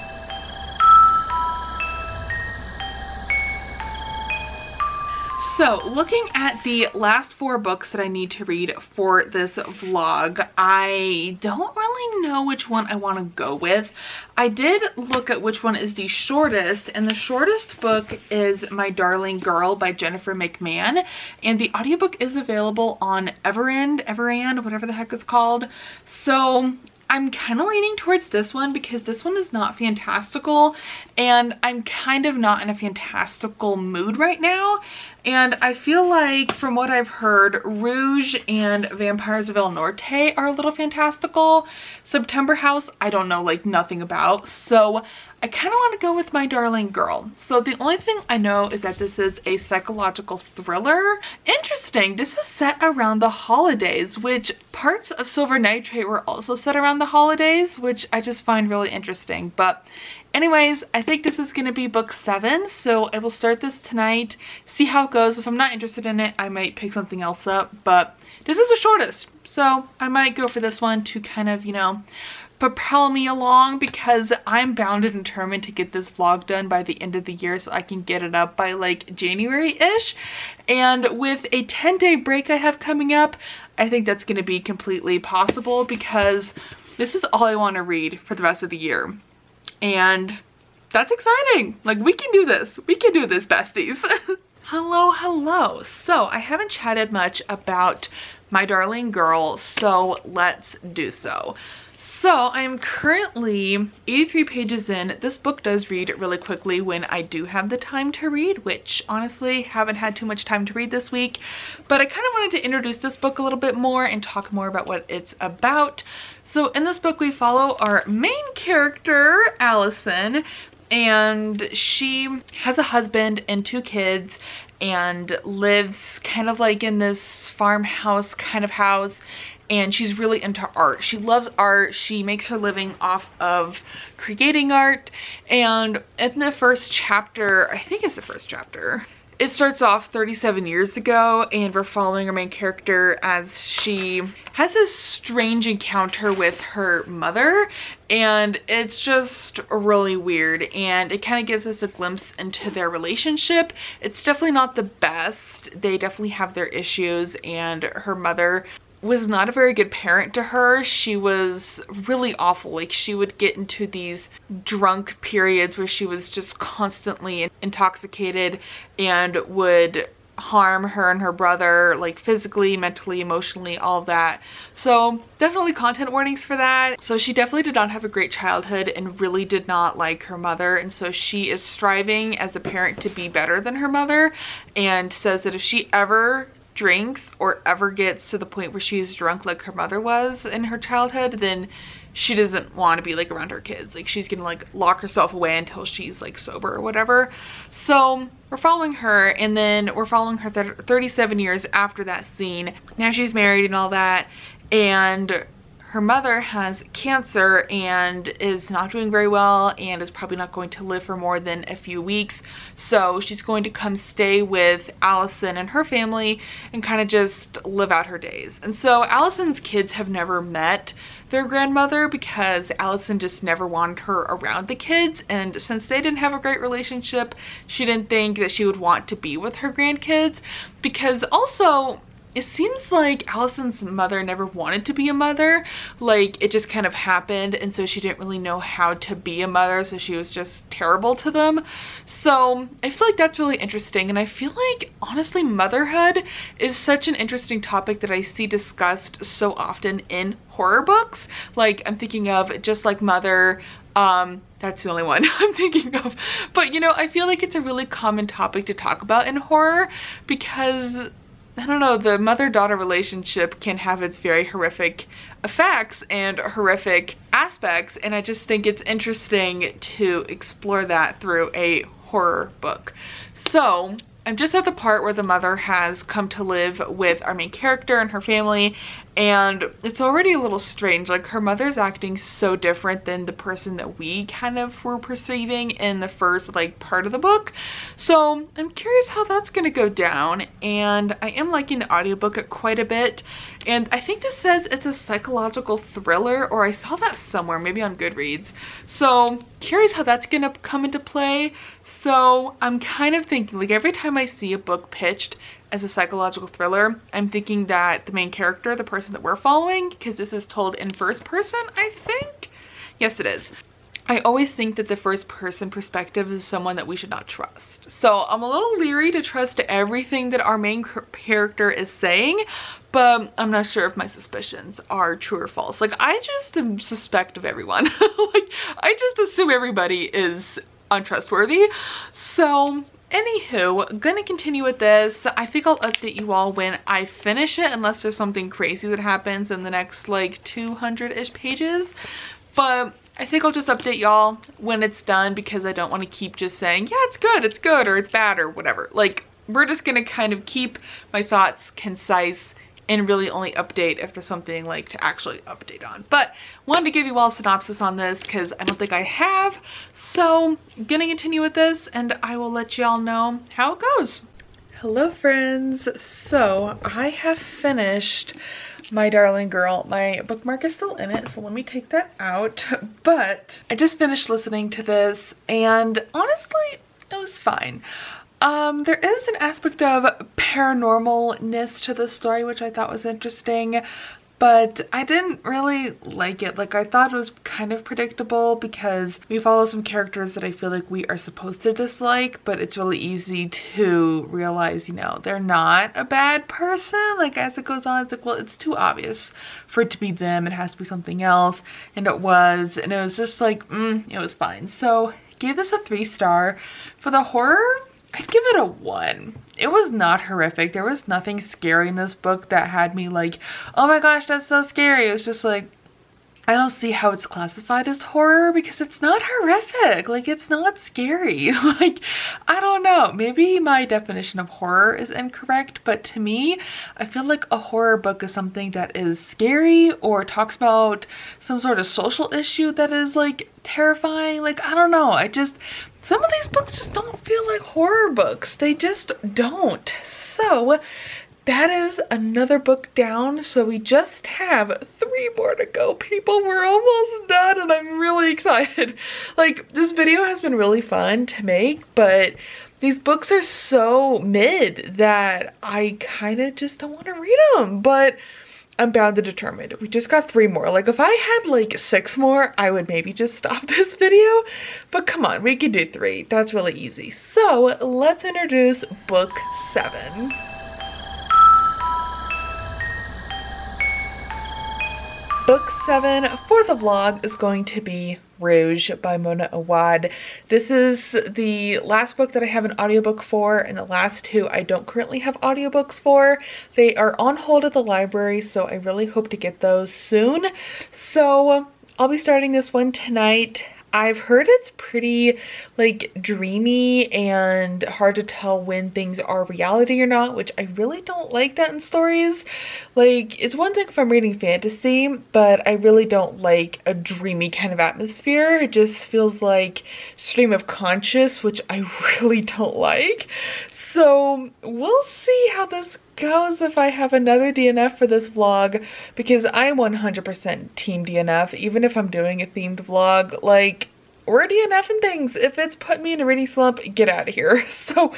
So looking at the last 4 books that I need to read for this vlog, I don't really know which one I want to go with. I did look at which one is the shortest, and the shortest book is My Darling Girl by Jennifer McMahon, and the audiobook is available on Everend, whatever the heck it's called. So I'm kind of leaning towards this one, because this one is not fantastical, and I'm kind of not in a fantastical mood right now. And I feel like, from what I've heard, Rouge and Vampires of El Norte are a little fantastical. September House, I don't know like nothing about, so I kind of want to go with My Darling Girl. So the only thing I know is that this is a psychological thriller. Interesting, this is set around the holidays, which parts of Silver Nitrate were also set around the holidays, which I just find really interesting. But Anyways, I think this is going to be book 7, so I will start this tonight, see how it goes. If I'm not interested in it, I might pick something else up, but this is the shortest, so I might go for this one to kind of, you know, propel me along, because I'm bound and determined to get this vlog done by the end of the year so I can get it up by like January-ish. And with a 10-day break I have coming up, I think that's going to be completely possible, because this is all I want to read for the rest of the year. And that's exciting. Like, we can do this. We can do this, besties. Hello. So I haven't chatted much about My Darling Girl, so let's do so. So I am currently 83 pages in. This book does read really quickly when I do have the time to read, which honestly haven't had too much time to read this week. But I kind of wanted to introduce this book a little bit more and talk more about what it's about. So in this book we follow our main character, Allison, and she has a husband and 2 kids and lives kind of like in this farmhouse kind of house. And she's really into art. She loves art. She makes her living off of creating art. And in the first chapter, I think it's the first chapter, it starts off 37 years ago, and we're following our main character as she has this strange encounter with her mother, and it's just really weird, and it kind of gives us a glimpse into their relationship. It's definitely not the best. They definitely have their issues, and her mother was not a very good parent to her. She was really awful. Like, she would get into these drunk periods where she was just constantly intoxicated and would harm her and her brother, like physically, mentally, emotionally, all of that. So definitely content warnings for that. So she definitely did not have a great childhood and really did not like her mother, and so she is striving as a parent to be better than her mother, and says that if she ever drinks or ever gets to the point where she's drunk like her mother was in her childhood, then she doesn't want to be like around her kids. Like, she's gonna like lock herself away until she's like sober or whatever. So we're following her, and then we're following her 37 years after that scene. Now she's married and all that, and her mother has cancer and is not doing very well and is probably not going to live for more than a few weeks. So she's going to come stay with Allison and her family and kind of just live out her days. And so Allison's kids have never met their grandmother because Allison just never wanted her around the kids. And since they didn't have a great relationship, she didn't think that she would want to be with her grandkids, because also it seems like Allison's mother never wanted to be a mother. Like, it just kind of happened, and so she didn't really know how to be a mother, so she was just terrible to them. So I feel like that's really interesting, and I feel like, honestly, motherhood is such an interesting topic that I see discussed so often in horror books. Like, I'm thinking of Just Like Mother. That's the only one I'm thinking of. But, you know, I feel like it's a really common topic to talk about in horror, because I don't know, the mother-daughter relationship can have its very horrific effects and horrific aspects, and I just think it's interesting to explore that through a horror book. So I'm just at the part where the mother has come to live with our main character and her family, and it's already a little strange. Like, her mother's acting so different than the person that we kind of were perceiving in the first like part of the book. So I'm curious how that's gonna go down, and I am liking the audiobook quite a bit. And I think this says it's a psychological thriller, or I saw that somewhere, maybe on GoodReads. So curious how that's gonna come into play. So I'm kind of thinking, like, every time I see a book pitched as a psychological thriller, I'm thinking that the main character, the person that we're following, because this is told in first person, I think. Yes, it is. I always think that the first person perspective is someone that we should not trust. So I'm a little leery to trust everything that our main character is saying, but I'm not sure if my suspicions are true or false. Like, I just am suspect of everyone. Like, I just assume everybody is untrustworthy. So anywho, gonna continue with this. I think I'll update you all when I finish it, unless there's something crazy that happens in the next like 200-ish pages. But I think I'll just update y'all when it's done, because I don't want to keep just saying, yeah, it's good, or it's bad, or whatever. Like, we're just gonna kind of keep my thoughts concise and really only update if there's something like to actually update on. But wanted to give you all a synopsis on this because I don't think I have. So I'm gonna continue with this and I will let y'all know how it goes. Hello friends. So I have finished My Darling Girl. My bookmark is still in it, so let me take that out. But I just finished listening to this and honestly, it was fine. There is an aspect of paranormalness to the story, which I thought was interesting, but I didn't really like it. Like, I thought it was kind of predictable because we follow some characters that I feel like we are supposed to dislike, but it's really easy to realize, you know, they're not a bad person. Like, as it goes on, it's like, well, it's too obvious for it to be them. It has to be something else. And it was just like, it was fine. So, gave this a 3-star. For the horror, I'd give it a 1. It was not horrific. There was nothing scary in this book that had me like, oh my gosh, that's so scary. It was just like, I don't see how it's classified as horror because it's not horrific. Like, it's not scary. Like, I don't know. Maybe my definition of horror is incorrect, but to me, I feel like a horror book is something that is scary or talks about some sort of social issue that is like terrifying. Like, I don't know. Some of these books just don't feel like horror books. They just don't. So that is another book down. So we just have 3 more to go, people. We're almost done and I'm really excited. Like, this video has been really fun to make, but these books are so mid that I kind of just don't want to read them. But I'm bound and determined. We just got 3 more. Like, if I had like 6 more, I would maybe just stop this video. But come on, we can do 3. That's really easy. So let's introduce book 7. Book 7 for the vlog is going to be Rouge by Mona Awad. This is the last book that I have an audiobook for, and the last 2 I don't currently have audiobooks for. They are on hold at the library, so I really hope to get those soon. So I'll be starting this one tonight. I've heard it's pretty like dreamy and hard to tell when things are reality or not, which I really don't like that in stories. Like, it's one thing if I'm reading fantasy, but I really don't like a dreamy kind of atmosphere. It just feels like stream of conscious, which I really don't like. So we'll see how this goes if I have another DNF for this vlog, because I'm 100% team DNF, even if I'm doing a themed vlog. Like, we're DNFing things. If it's put me in a reading slump, get out of here. So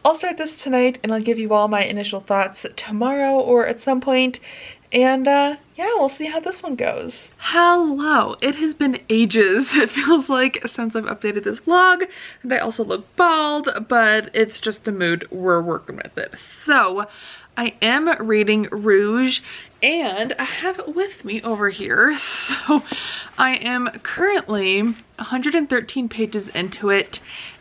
I'll start this tonight and I'll give you all my initial thoughts tomorrow or at some point. And yeah, we'll see how this one goes. Hello, it has been ages, it feels like, since I've updated this vlog, and I also look bald, but it's just the mood, we're working with it. So I am reading Rouge, and I have it with me over here. So I am currently 113 pages into it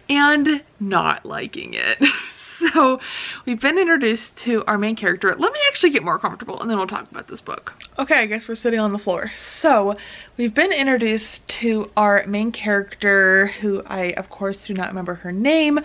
and not liking it. So we've been introduced to our main character. Let me actually get more comfortable and then we'll talk about this book. Okay, I guess we're sitting on the floor. So we've been introduced to our main character, who I of course do not remember her name,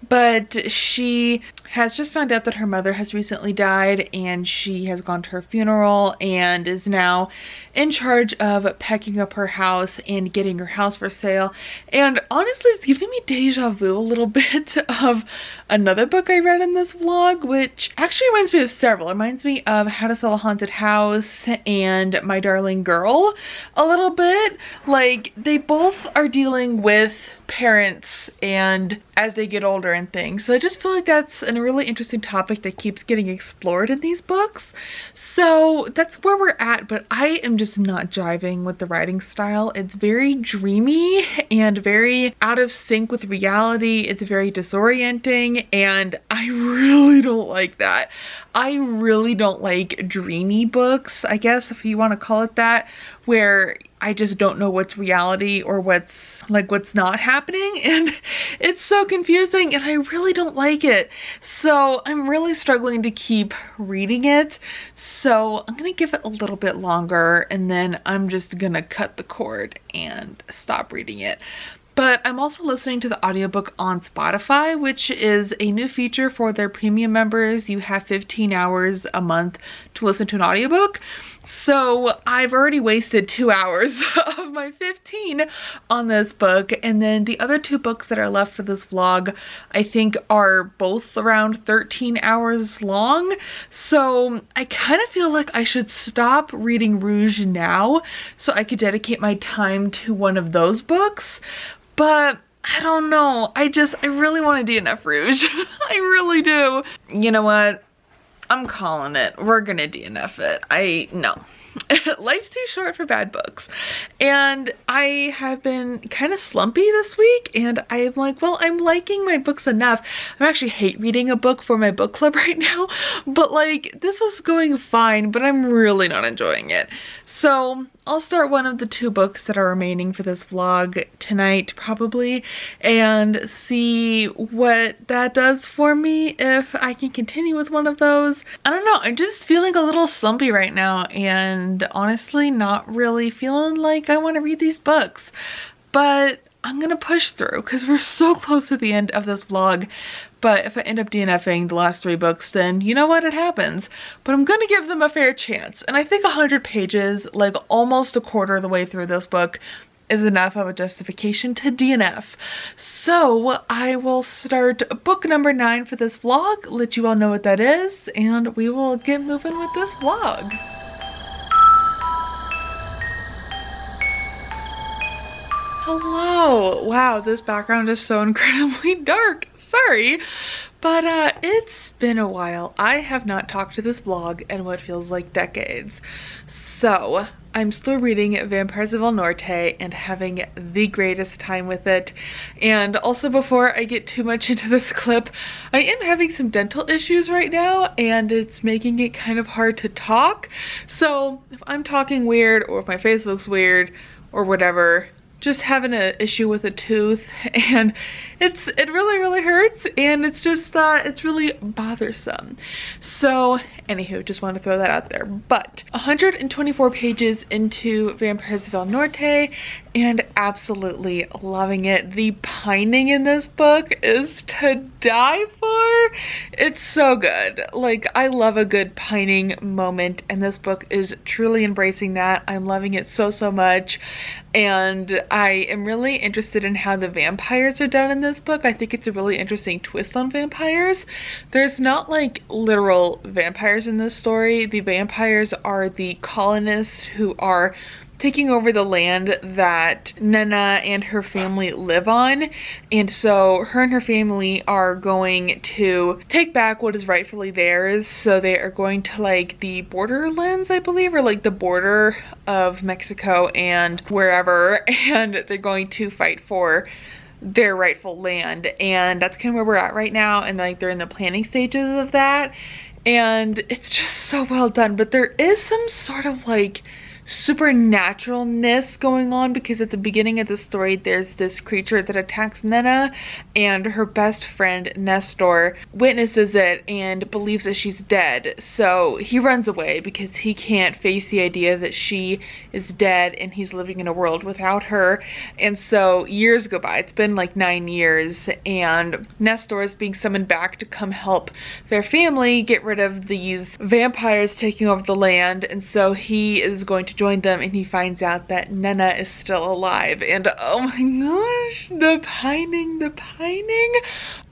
but she has just found out that her mother has recently died, and she has gone to her funeral and is now in charge of packing up her house and getting her house for sale. And honestly, it's giving me deja vu a little bit of another book I read in this vlog, which actually reminds me of several. It reminds me of How to Sell a Haunted House and My Darling Girl a little bit. Like, they both are dealing with parents and as they get older and things. So I just feel like that's a really interesting topic that keeps getting explored in these books. So that's where we're at, but I am just not jiving with the writing style. It's very dreamy and very out of sync with reality. It's very disorienting, and I really don't like that. I really don't like dreamy books, I guess, if you want to call it that, where I just don't know what's reality or what's not happening, and it's so confusing and I really don't like it. So I'm really struggling to keep reading it. So I'm gonna give it a little bit longer and then I'm just gonna cut the cord and stop reading it. But I'm also listening to the audiobook on Spotify, which is a new feature for their premium members. You have 15 hours a month to listen to an audiobook. So I've already wasted 2 hours of my 15 on this book. And then the other 2 books that are left for this vlog, I think are both around 13 hours long. So I kind of feel like I should stop reading Rouge now so I could dedicate my time to one of those books. But I don't know. I really want to DNF Rouge. I really do. You know what? I'm calling it. We're gonna DNF it. No. Life's too short for bad books. And I have been kind of slumpy this week, and I'm like, well, I'm liking my books enough. I actually hate reading a book for my book club right now, but like this was going fine, but I'm really not enjoying it. So I'll start one of the 2 books that are remaining for this vlog tonight probably, and see what that does for me, if I can continue with one of those. I don't know, I'm just feeling a little slumpy right now, and honestly not really feeling like I want to read these books. But I'm gonna push through because we're so close to the end of this vlog. But if I end up DNFing the last 3 books, then you know what, it happens. But I'm gonna give them a fair chance. And I think 100 pages, like almost a quarter of the way through this book, is enough of a justification to DNF. So I will start book number 9 for this vlog, let you all know what that is, and we will get moving with this vlog. Hello! Wow, this background is so incredibly dark. Sorry, but it's been a while. I have not talked to this vlog in what feels like decades. So I'm still reading Vampires of El Norte and having the greatest time with it. And also, before I get too much into this clip, I am having some dental issues right now, and it's making it kind of hard to talk. So if I'm talking weird, or if my face looks weird, or whatever, just having an issue with a tooth, and it really hurts, and it's just it's really bothersome. So anywho, just want to throw that out there. But 124 pages into Vampires of El Norte, and absolutely loving it. The pining in this book is to die for. It's so good. Like, I love a good pining moment, and this book is truly embracing that. I'm loving it so much, and I am really interested in how the vampires are done in this book. I think it's a really interesting twist on vampires. There's not like literal vampires in this story. The vampires are the colonists who are taking over the land that Nena and her family live on, and so her and her family are going to take back what is rightfully theirs. So they are going to like the borderlands, I believe, or like the border of Mexico and wherever, and they're going to fight for their rightful land. And that's kind of where we're at right now, and like they're in the planning stages of that, and it's just so well done. But there is some sort of like supernaturalness going on, because at the beginning of the story there's this creature that attacks Nena, and her best friend Nestor witnesses it and believes that she's dead. So he runs away because he can't face the idea that she is dead and he's living in a world without her. And so years go by. It's been like 9 years, and Nestor is being summoned back to come help their family get rid of these vampires taking over the land. And so he is going to join them, and he finds out that Nena is still alive. And oh my gosh, the pining.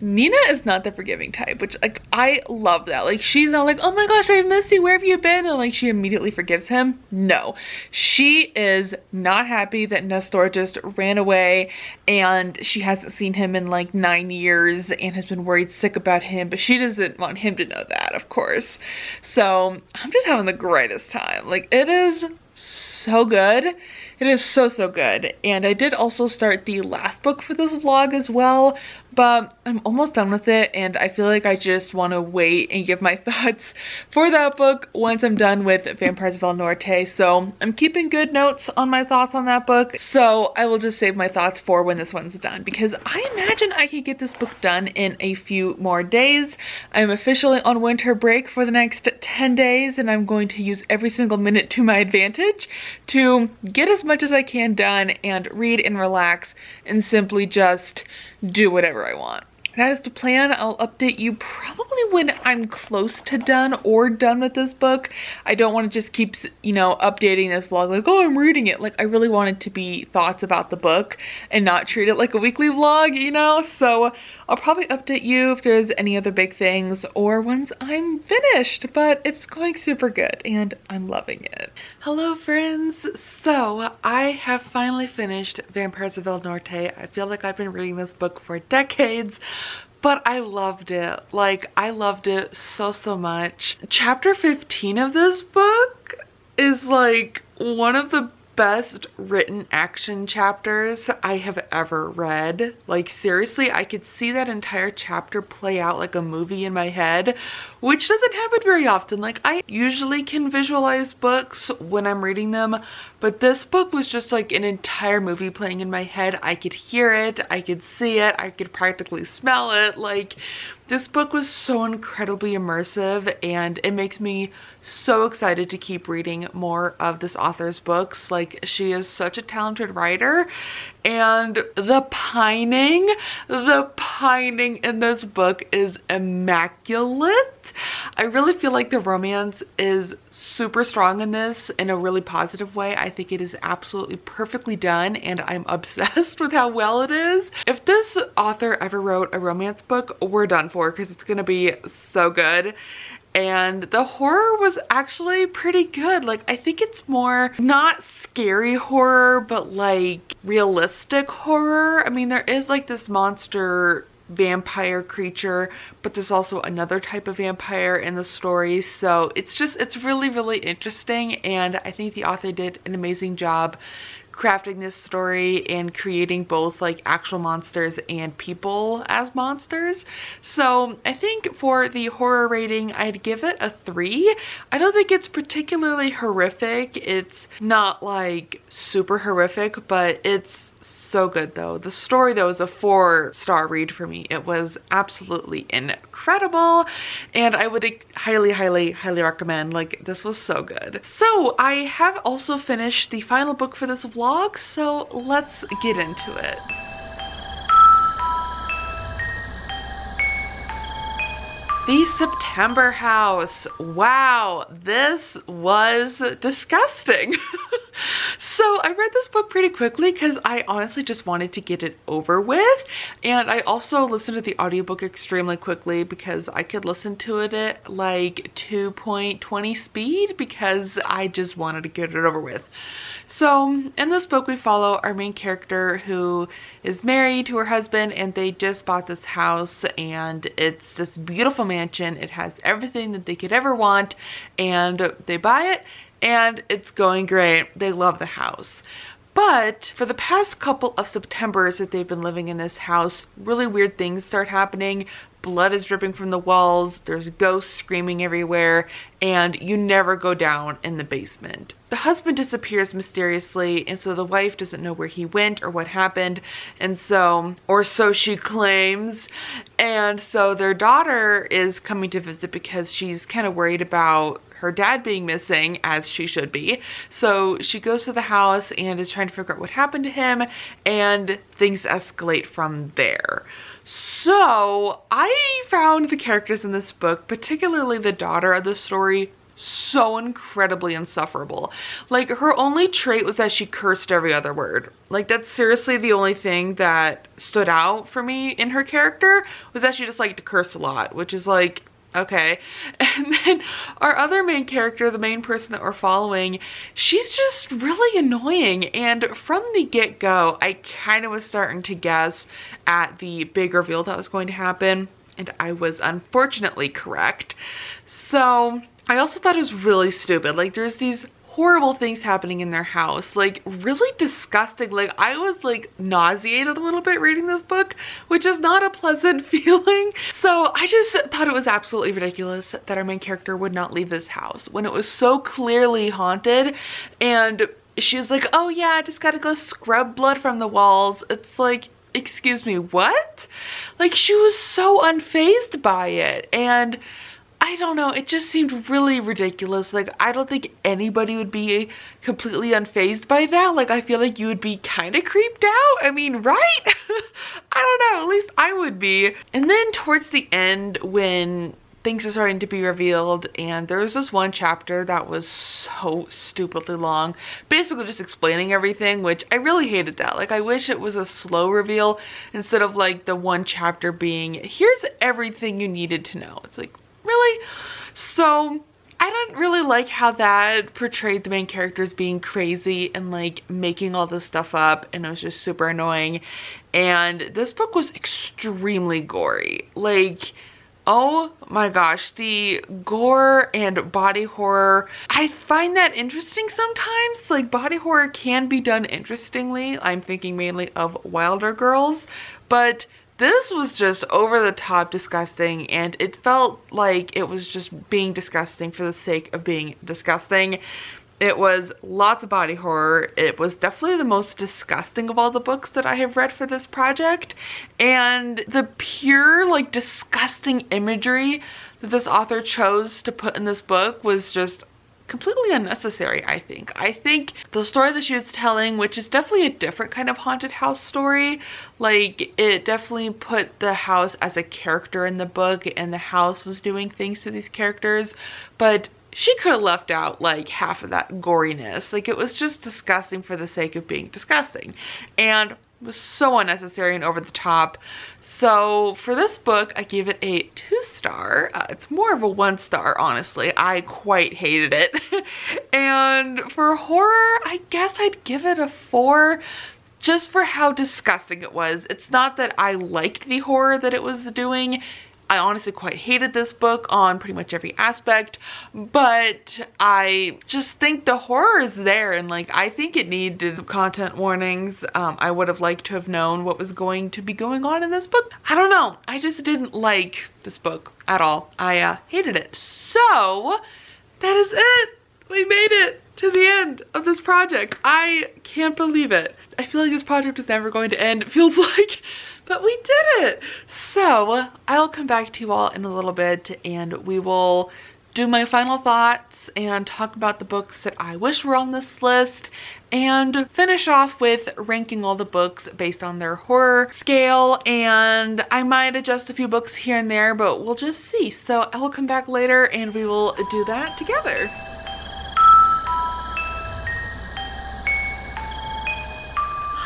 Nina is not the forgiving type, which like I love that. Like, she's not like, oh my gosh, I missed you, where have you been? And like she immediately forgives him. No, she is not happy that Nestor just ran away, and she hasn't seen him in like 9 years and has been worried sick about him, but she doesn't want him to know that, of course. So I'm just having the greatest time. Like, it is so good. It is so good. And I did also start the last book for this vlog as well, but I'm almost done with it and I feel like I just want to wait and give my thoughts for that book once I'm done with Vampires of El Norte. So I'm keeping good notes on my thoughts on that book, so I will just save my thoughts for when this one's done, because I imagine I could get this book done in a few more days. I'm officially on winter break for the next 10 days and I'm going to use every single minute to my advantage to get as much as I can done and read and relax and simply just do whatever I want. That is the plan. I'll update you probably when I'm close to done or done with this book. I don't want to just keep, you know, updating this vlog like, oh, I'm reading it. Like, I really want it to be thoughts about the book and not treat it like a weekly vlog, you know? So I'll probably update you if there's any other big things or once I'm finished, but it's going super good and I'm loving it. Hello friends. So I have finally finished Vampires of El Norte. I feel like I've been reading this book for decades, but I loved it. Like, I loved it so much. Chapter 15 of this book is like one of the best written action chapters I have ever read. Like, seriously, I could see that entire chapter play out like a movie in my head, which doesn't happen very often. Like, I usually can visualize books when I'm reading them, but this book was just like an entire movie playing in my head. I could hear it, I could see it, I could practically smell it. Like, this book was so incredibly immersive and it makes me so excited to keep reading more of this author's books. Like, she is such a talented writer, and the pining in this book is immaculate. I really feel like the romance is super strong in this in a really positive way. I think it is absolutely perfectly done and I'm obsessed with how well it is. If this author ever wrote a romance book, we're done for, because it's gonna be so good. And the horror was actually pretty good. Like, I think it's more not scary horror, but like realistic horror. I mean, there is like this monster vampire creature, but there's also another type of vampire in the story. So it's really interesting. And I think the author did an amazing job crafting this story and creating both like actual monsters and people as monsters. So I think for the horror rating, I'd give it a 3. I don't think it's particularly horrific. It's not like super horrific, but it's so good though. The story though is a 4-star read for me. It was absolutely incredible and I would highly recommend. Like, this was so good. So I have also finished the final book for this vlog, so let's get into it. The September House. Wow, this was disgusting. So I read this book pretty quickly because I honestly just wanted to get it over with, and I also listened to the audiobook extremely quickly because I could listen to it at like 2.20 speed because I just wanted to get it over with. So in this book we follow our main character who is married to her husband, and they just bought this house and it's this beautiful mansion. It has everything that they could ever want, and they buy it and it's going great. They love the house. But for the past couple of Septembers that they've been living in this house, really weird things start happening. Blood is dripping from the walls, there's ghosts screaming everywhere, and you never go down in the basement. The husband disappears mysteriously, and so the wife doesn't know where he went or what happened, and so, or so she claims, and so their daughter is coming to visit because she's kind of worried about her dad being missing, as she should be. So she goes to the house and is trying to figure out what happened to him, and things escalate from there. So I found the characters in this book, particularly the daughter of the story, so incredibly insufferable. Like, her only trait was that she cursed every other word. Like, that's seriously the only thing that stood out for me in her character, was that she just liked to curse a lot, which is like, okay. And then our other main character, the main person that we're following, she's just really annoying. And from the get-go, I kind of was starting to guess at the big reveal that was going to happen, and I was unfortunately correct. So I also thought it was really stupid. Like, there's these horrible things happening in their house, like really disgusting. Like I was like nauseated a little bit reading this book, which is not a pleasant feeling. So I just thought it was absolutely ridiculous that our main character would not leave this house when it was so clearly haunted. And she was like, oh yeah, I just gotta go scrub blood from the walls. It's like, excuse me, what? Like she was so unfazed by it. And I don't know, it just seemed really ridiculous. Like I don't think anybody would be completely unfazed by that. Like I feel like you would be kind of creeped out. I mean, right? I don't know, at least I would be. And then towards the end, when things are starting to be revealed, and there was this one chapter that was so stupidly long, basically just explaining everything, which I really hated that. Like I wish it was a slow reveal instead of like the one chapter being, here's everything you needed to know. It's like, really? So I didn't really like how that portrayed the main characters being crazy and like making all this stuff up, and it was just super annoying. And this book was extremely gory. Like, oh my gosh, the gore and body horror, I find that interesting sometimes. Like body horror can be done interestingly. I'm thinking mainly of Wilder Girls, but this was just over the top disgusting, and it felt like it was just being disgusting for the sake of being disgusting. It was lots of body horror. It was definitely the most disgusting of all the books that I have read for this project. And the pure, like, disgusting imagery that this author chose to put in this book was just completely unnecessary, I think. I think the story that she was telling, which is definitely a different kind of haunted house story, like it definitely put the house as a character in the book, and the house was doing things to these characters, but she could have left out like half of that goriness. Like it was just disgusting for the sake of being disgusting, and it was so unnecessary and over the top. So for this book, I gave it a 2-star. It's more of a 1-star, honestly. I quite hated it. And for horror, I guess I'd give it a 4, just for how disgusting it was. It's not that I liked the horror that it was doing. I honestly quite hated this book on pretty much every aspect, but I just think the horror is there, and like I think it needed content warnings. I would have liked to have known what was going to be going on in this book. I don't know, I just didn't like this book at all. I hated it. So that is it. We made it to the end of this project. I can't believe it. I feel like this project was never going to end, it feels like, but we did it. So I'll come back to you all in a little bit, and we will do my final thoughts and talk about the books that I wish were on this list, and finish off with ranking all the books based on their horror scale. And I might adjust a few books here and there, but we'll just see. So I will come back later and we will do that together.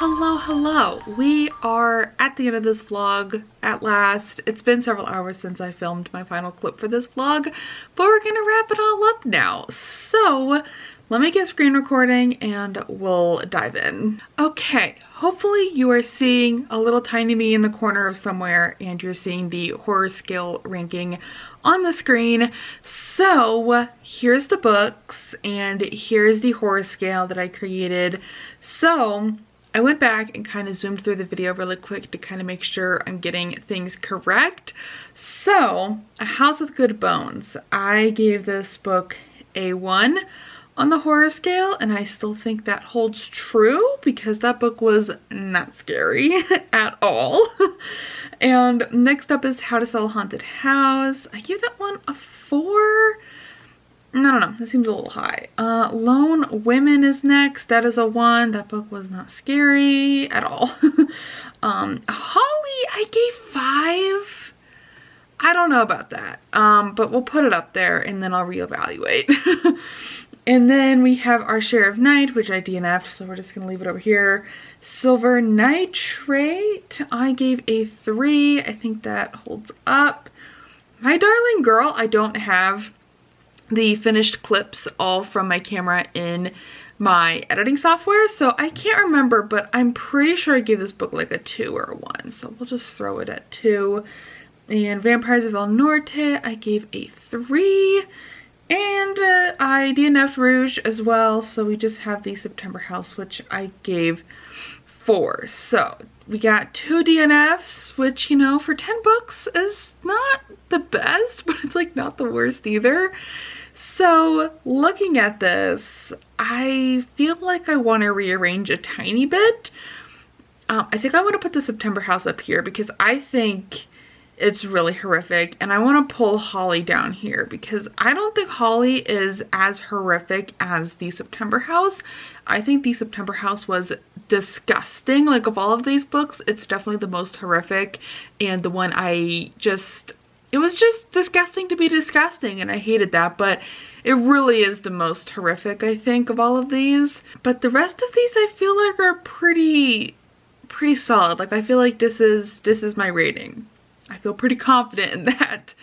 Hello. We are at the end of this vlog at last. It's been several hours since I filmed my final clip for this vlog, but we're gonna wrap it all up now. So let me get screen recording and we'll dive in. Okay, hopefully you are seeing a little tiny me in the corner of somewhere, and you're seeing the horror scale ranking on the screen. So here's the books and here's the horror scale that I created. So I went back and kind of zoomed through the video really quick to kind of make sure I'm getting things correct. So, A House with Good Bones. I gave this book a 1 on the horror scale, and I still think that holds true because that book was not scary at all. And next up is How to Sell a Haunted House. I gave that one a 4. No, that seems a little high. Lone Women is next. That is a 1. That book was not scary at all. Holly, I gave 5. I don't know about that. But we'll put it up there and then I'll reevaluate. And then we have Our Share of Night, which I DNF'd, so we're just gonna leave it over here. Silver Nitrate, I gave a 3. I think that holds up. My Darling Girl, I don't have the finished clips all from my camera in my editing software, so I can't remember, but I'm pretty sure I gave this book like a 2 or a 1, so we'll just throw it at 2. And Vampires of El Norte, I gave a 3. And I DNF'd Rouge as well, so we just have the September House, which I gave 4. So we got 2 DNFs, which, you know, for 10 books is not the best, but it's like not the worst either. So looking at this, I feel like I want to rearrange a tiny bit. I think I want to put the September House up here because I think it's really horrific, and I want to pull Holly down here because I don't think Holly is as horrific as the September House. I think the September House was disgusting. Like, of all of these books, it's definitely the most horrific, and the one it was just disgusting to be disgusting, and I hated that, but it really is the most horrific, I think, of all of these. But the rest of these I feel like are pretty solid. Like, I feel like this is my rating. I feel pretty confident in that.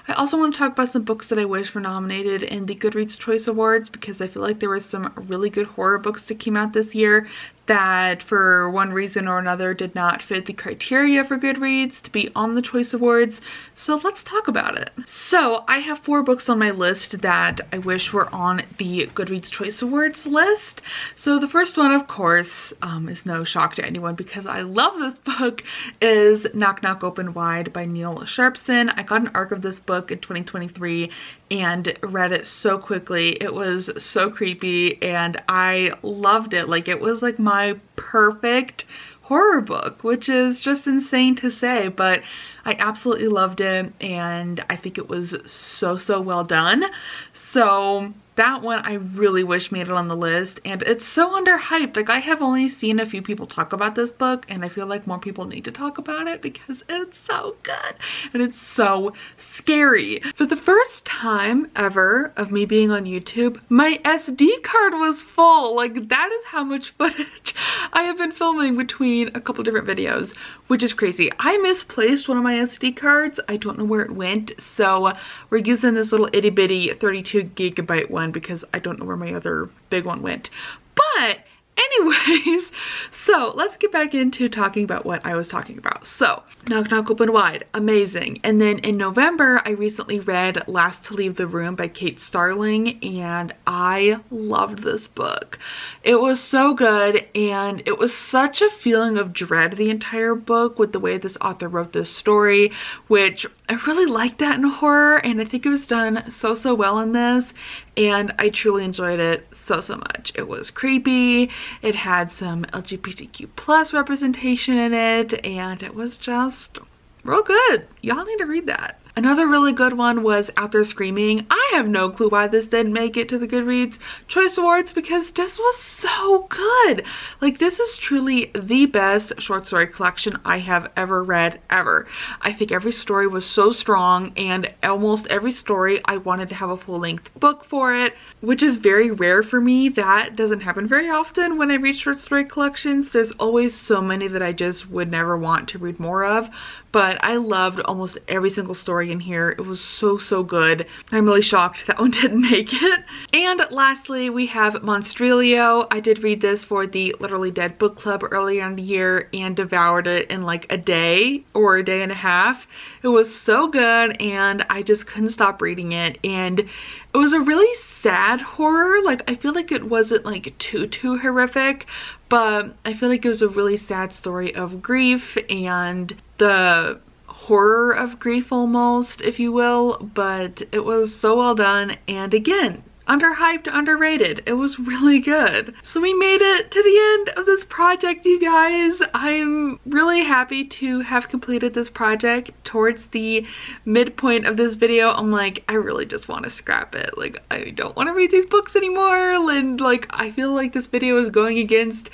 I also want to talk about some books that I wish were nominated in the GoodReads Choice Awards because I feel like there were some really good horror books that came out this year that for one reason or another did not fit the criteria for GoodReads to be on the Choice Awards. So let's talk about it. So I have 4 books on my list that I wish were on the GoodReads Choice Awards list. So the first one, of course, is no shock to anyone because I love this book, is Knock Knock Open Wide by Neil Sharpson. I got an ARC of this book in 2023 and read it so quickly. It was so creepy and I loved it. Like, it was like my perfect horror book, which is just insane to say, but I absolutely loved it and I think it was so well done. So that one I really wish made it on the list, and it's so underhyped. Like, I have only seen a few people talk about this book and I feel like more people need to talk about it because it's so good and it's so scary. For the first time ever of me being on YouTube, my SD card was full. Like, that is how much footage I have been filming between a couple different videos, which is crazy. I misplaced one of my SD cards. I don't know where it went, so we're using this little itty bitty 32 gigabyte one because I don't know where my other big one went. But anyways, so let's get back into talking about what I was talking about. So Knock Knock Open Wide, amazing. And then in November, I recently read Last to Leave the Room by Kate Starling, and I loved this book. It was so good, and it was such a feeling of dread the entire book with the way this author wrote this story, which I really like that in horror, and I think it was done so well in this, and I truly enjoyed it so much. It was creepy, it had some LGBTQ plus representation in it, and it was just real good. Y'all need to read that. Another really good one was Out There Screaming. I have no clue why this didn't make it to the GoodReads Choice Awards because this was so good. Like, this is truly the best short story collection I have ever read, ever. I think every story was so strong, and almost every story I wanted to have a full-length book for it, which is very rare for me. That doesn't happen very often when I read short story collections. There's always so many that I just would never want to read more of, but I loved almost every single story in here. It was so good. I'm really shocked that one didn't make it. And lastly, we have Monstrilio. I did read this for the Literally Dead book club earlier in the year and devoured it in like a day or a day and a half. It was so good and I just couldn't stop reading it, and it was a really sad horror. Like, I feel like it wasn't like too horrific, but I feel like it was a really sad story of grief and the horror of grief almost, if you will, but it was so well done, and again, underhyped, underrated. It was really good. So we made it to the end of this project, you guys. I'm really happy to have completed this project. Towards the midpoint of this video, I'm like, I really just want to scrap it. Like, I don't want to read these books anymore, and like, I feel like this video is going against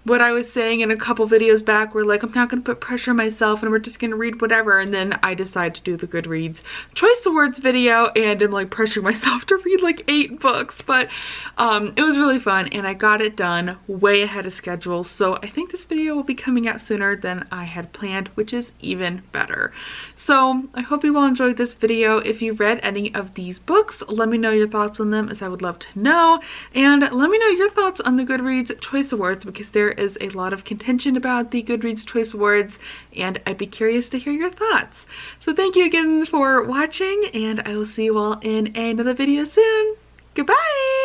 what I was saying in a couple videos back, where like, I'm not gonna put pressure on myself and we're just gonna read whatever, and then I decide to do the GoodReads Choice Awards video and I'm like pressuring myself to read like 8 books. But it was really fun and I got it done way ahead of schedule, so I think this video will be coming out sooner than I had planned, which is even better. So I hope you all enjoyed this video. If you read any of these books, let me know your thoughts on them, as I would love to know, and let me know your thoughts on the GoodReads Choice Awards because there there is a lot of contention about the Goodreads Choice Awards, and I'd be curious to hear your thoughts. So thank you again for watching, and I will see you all in another video soon. Goodbye!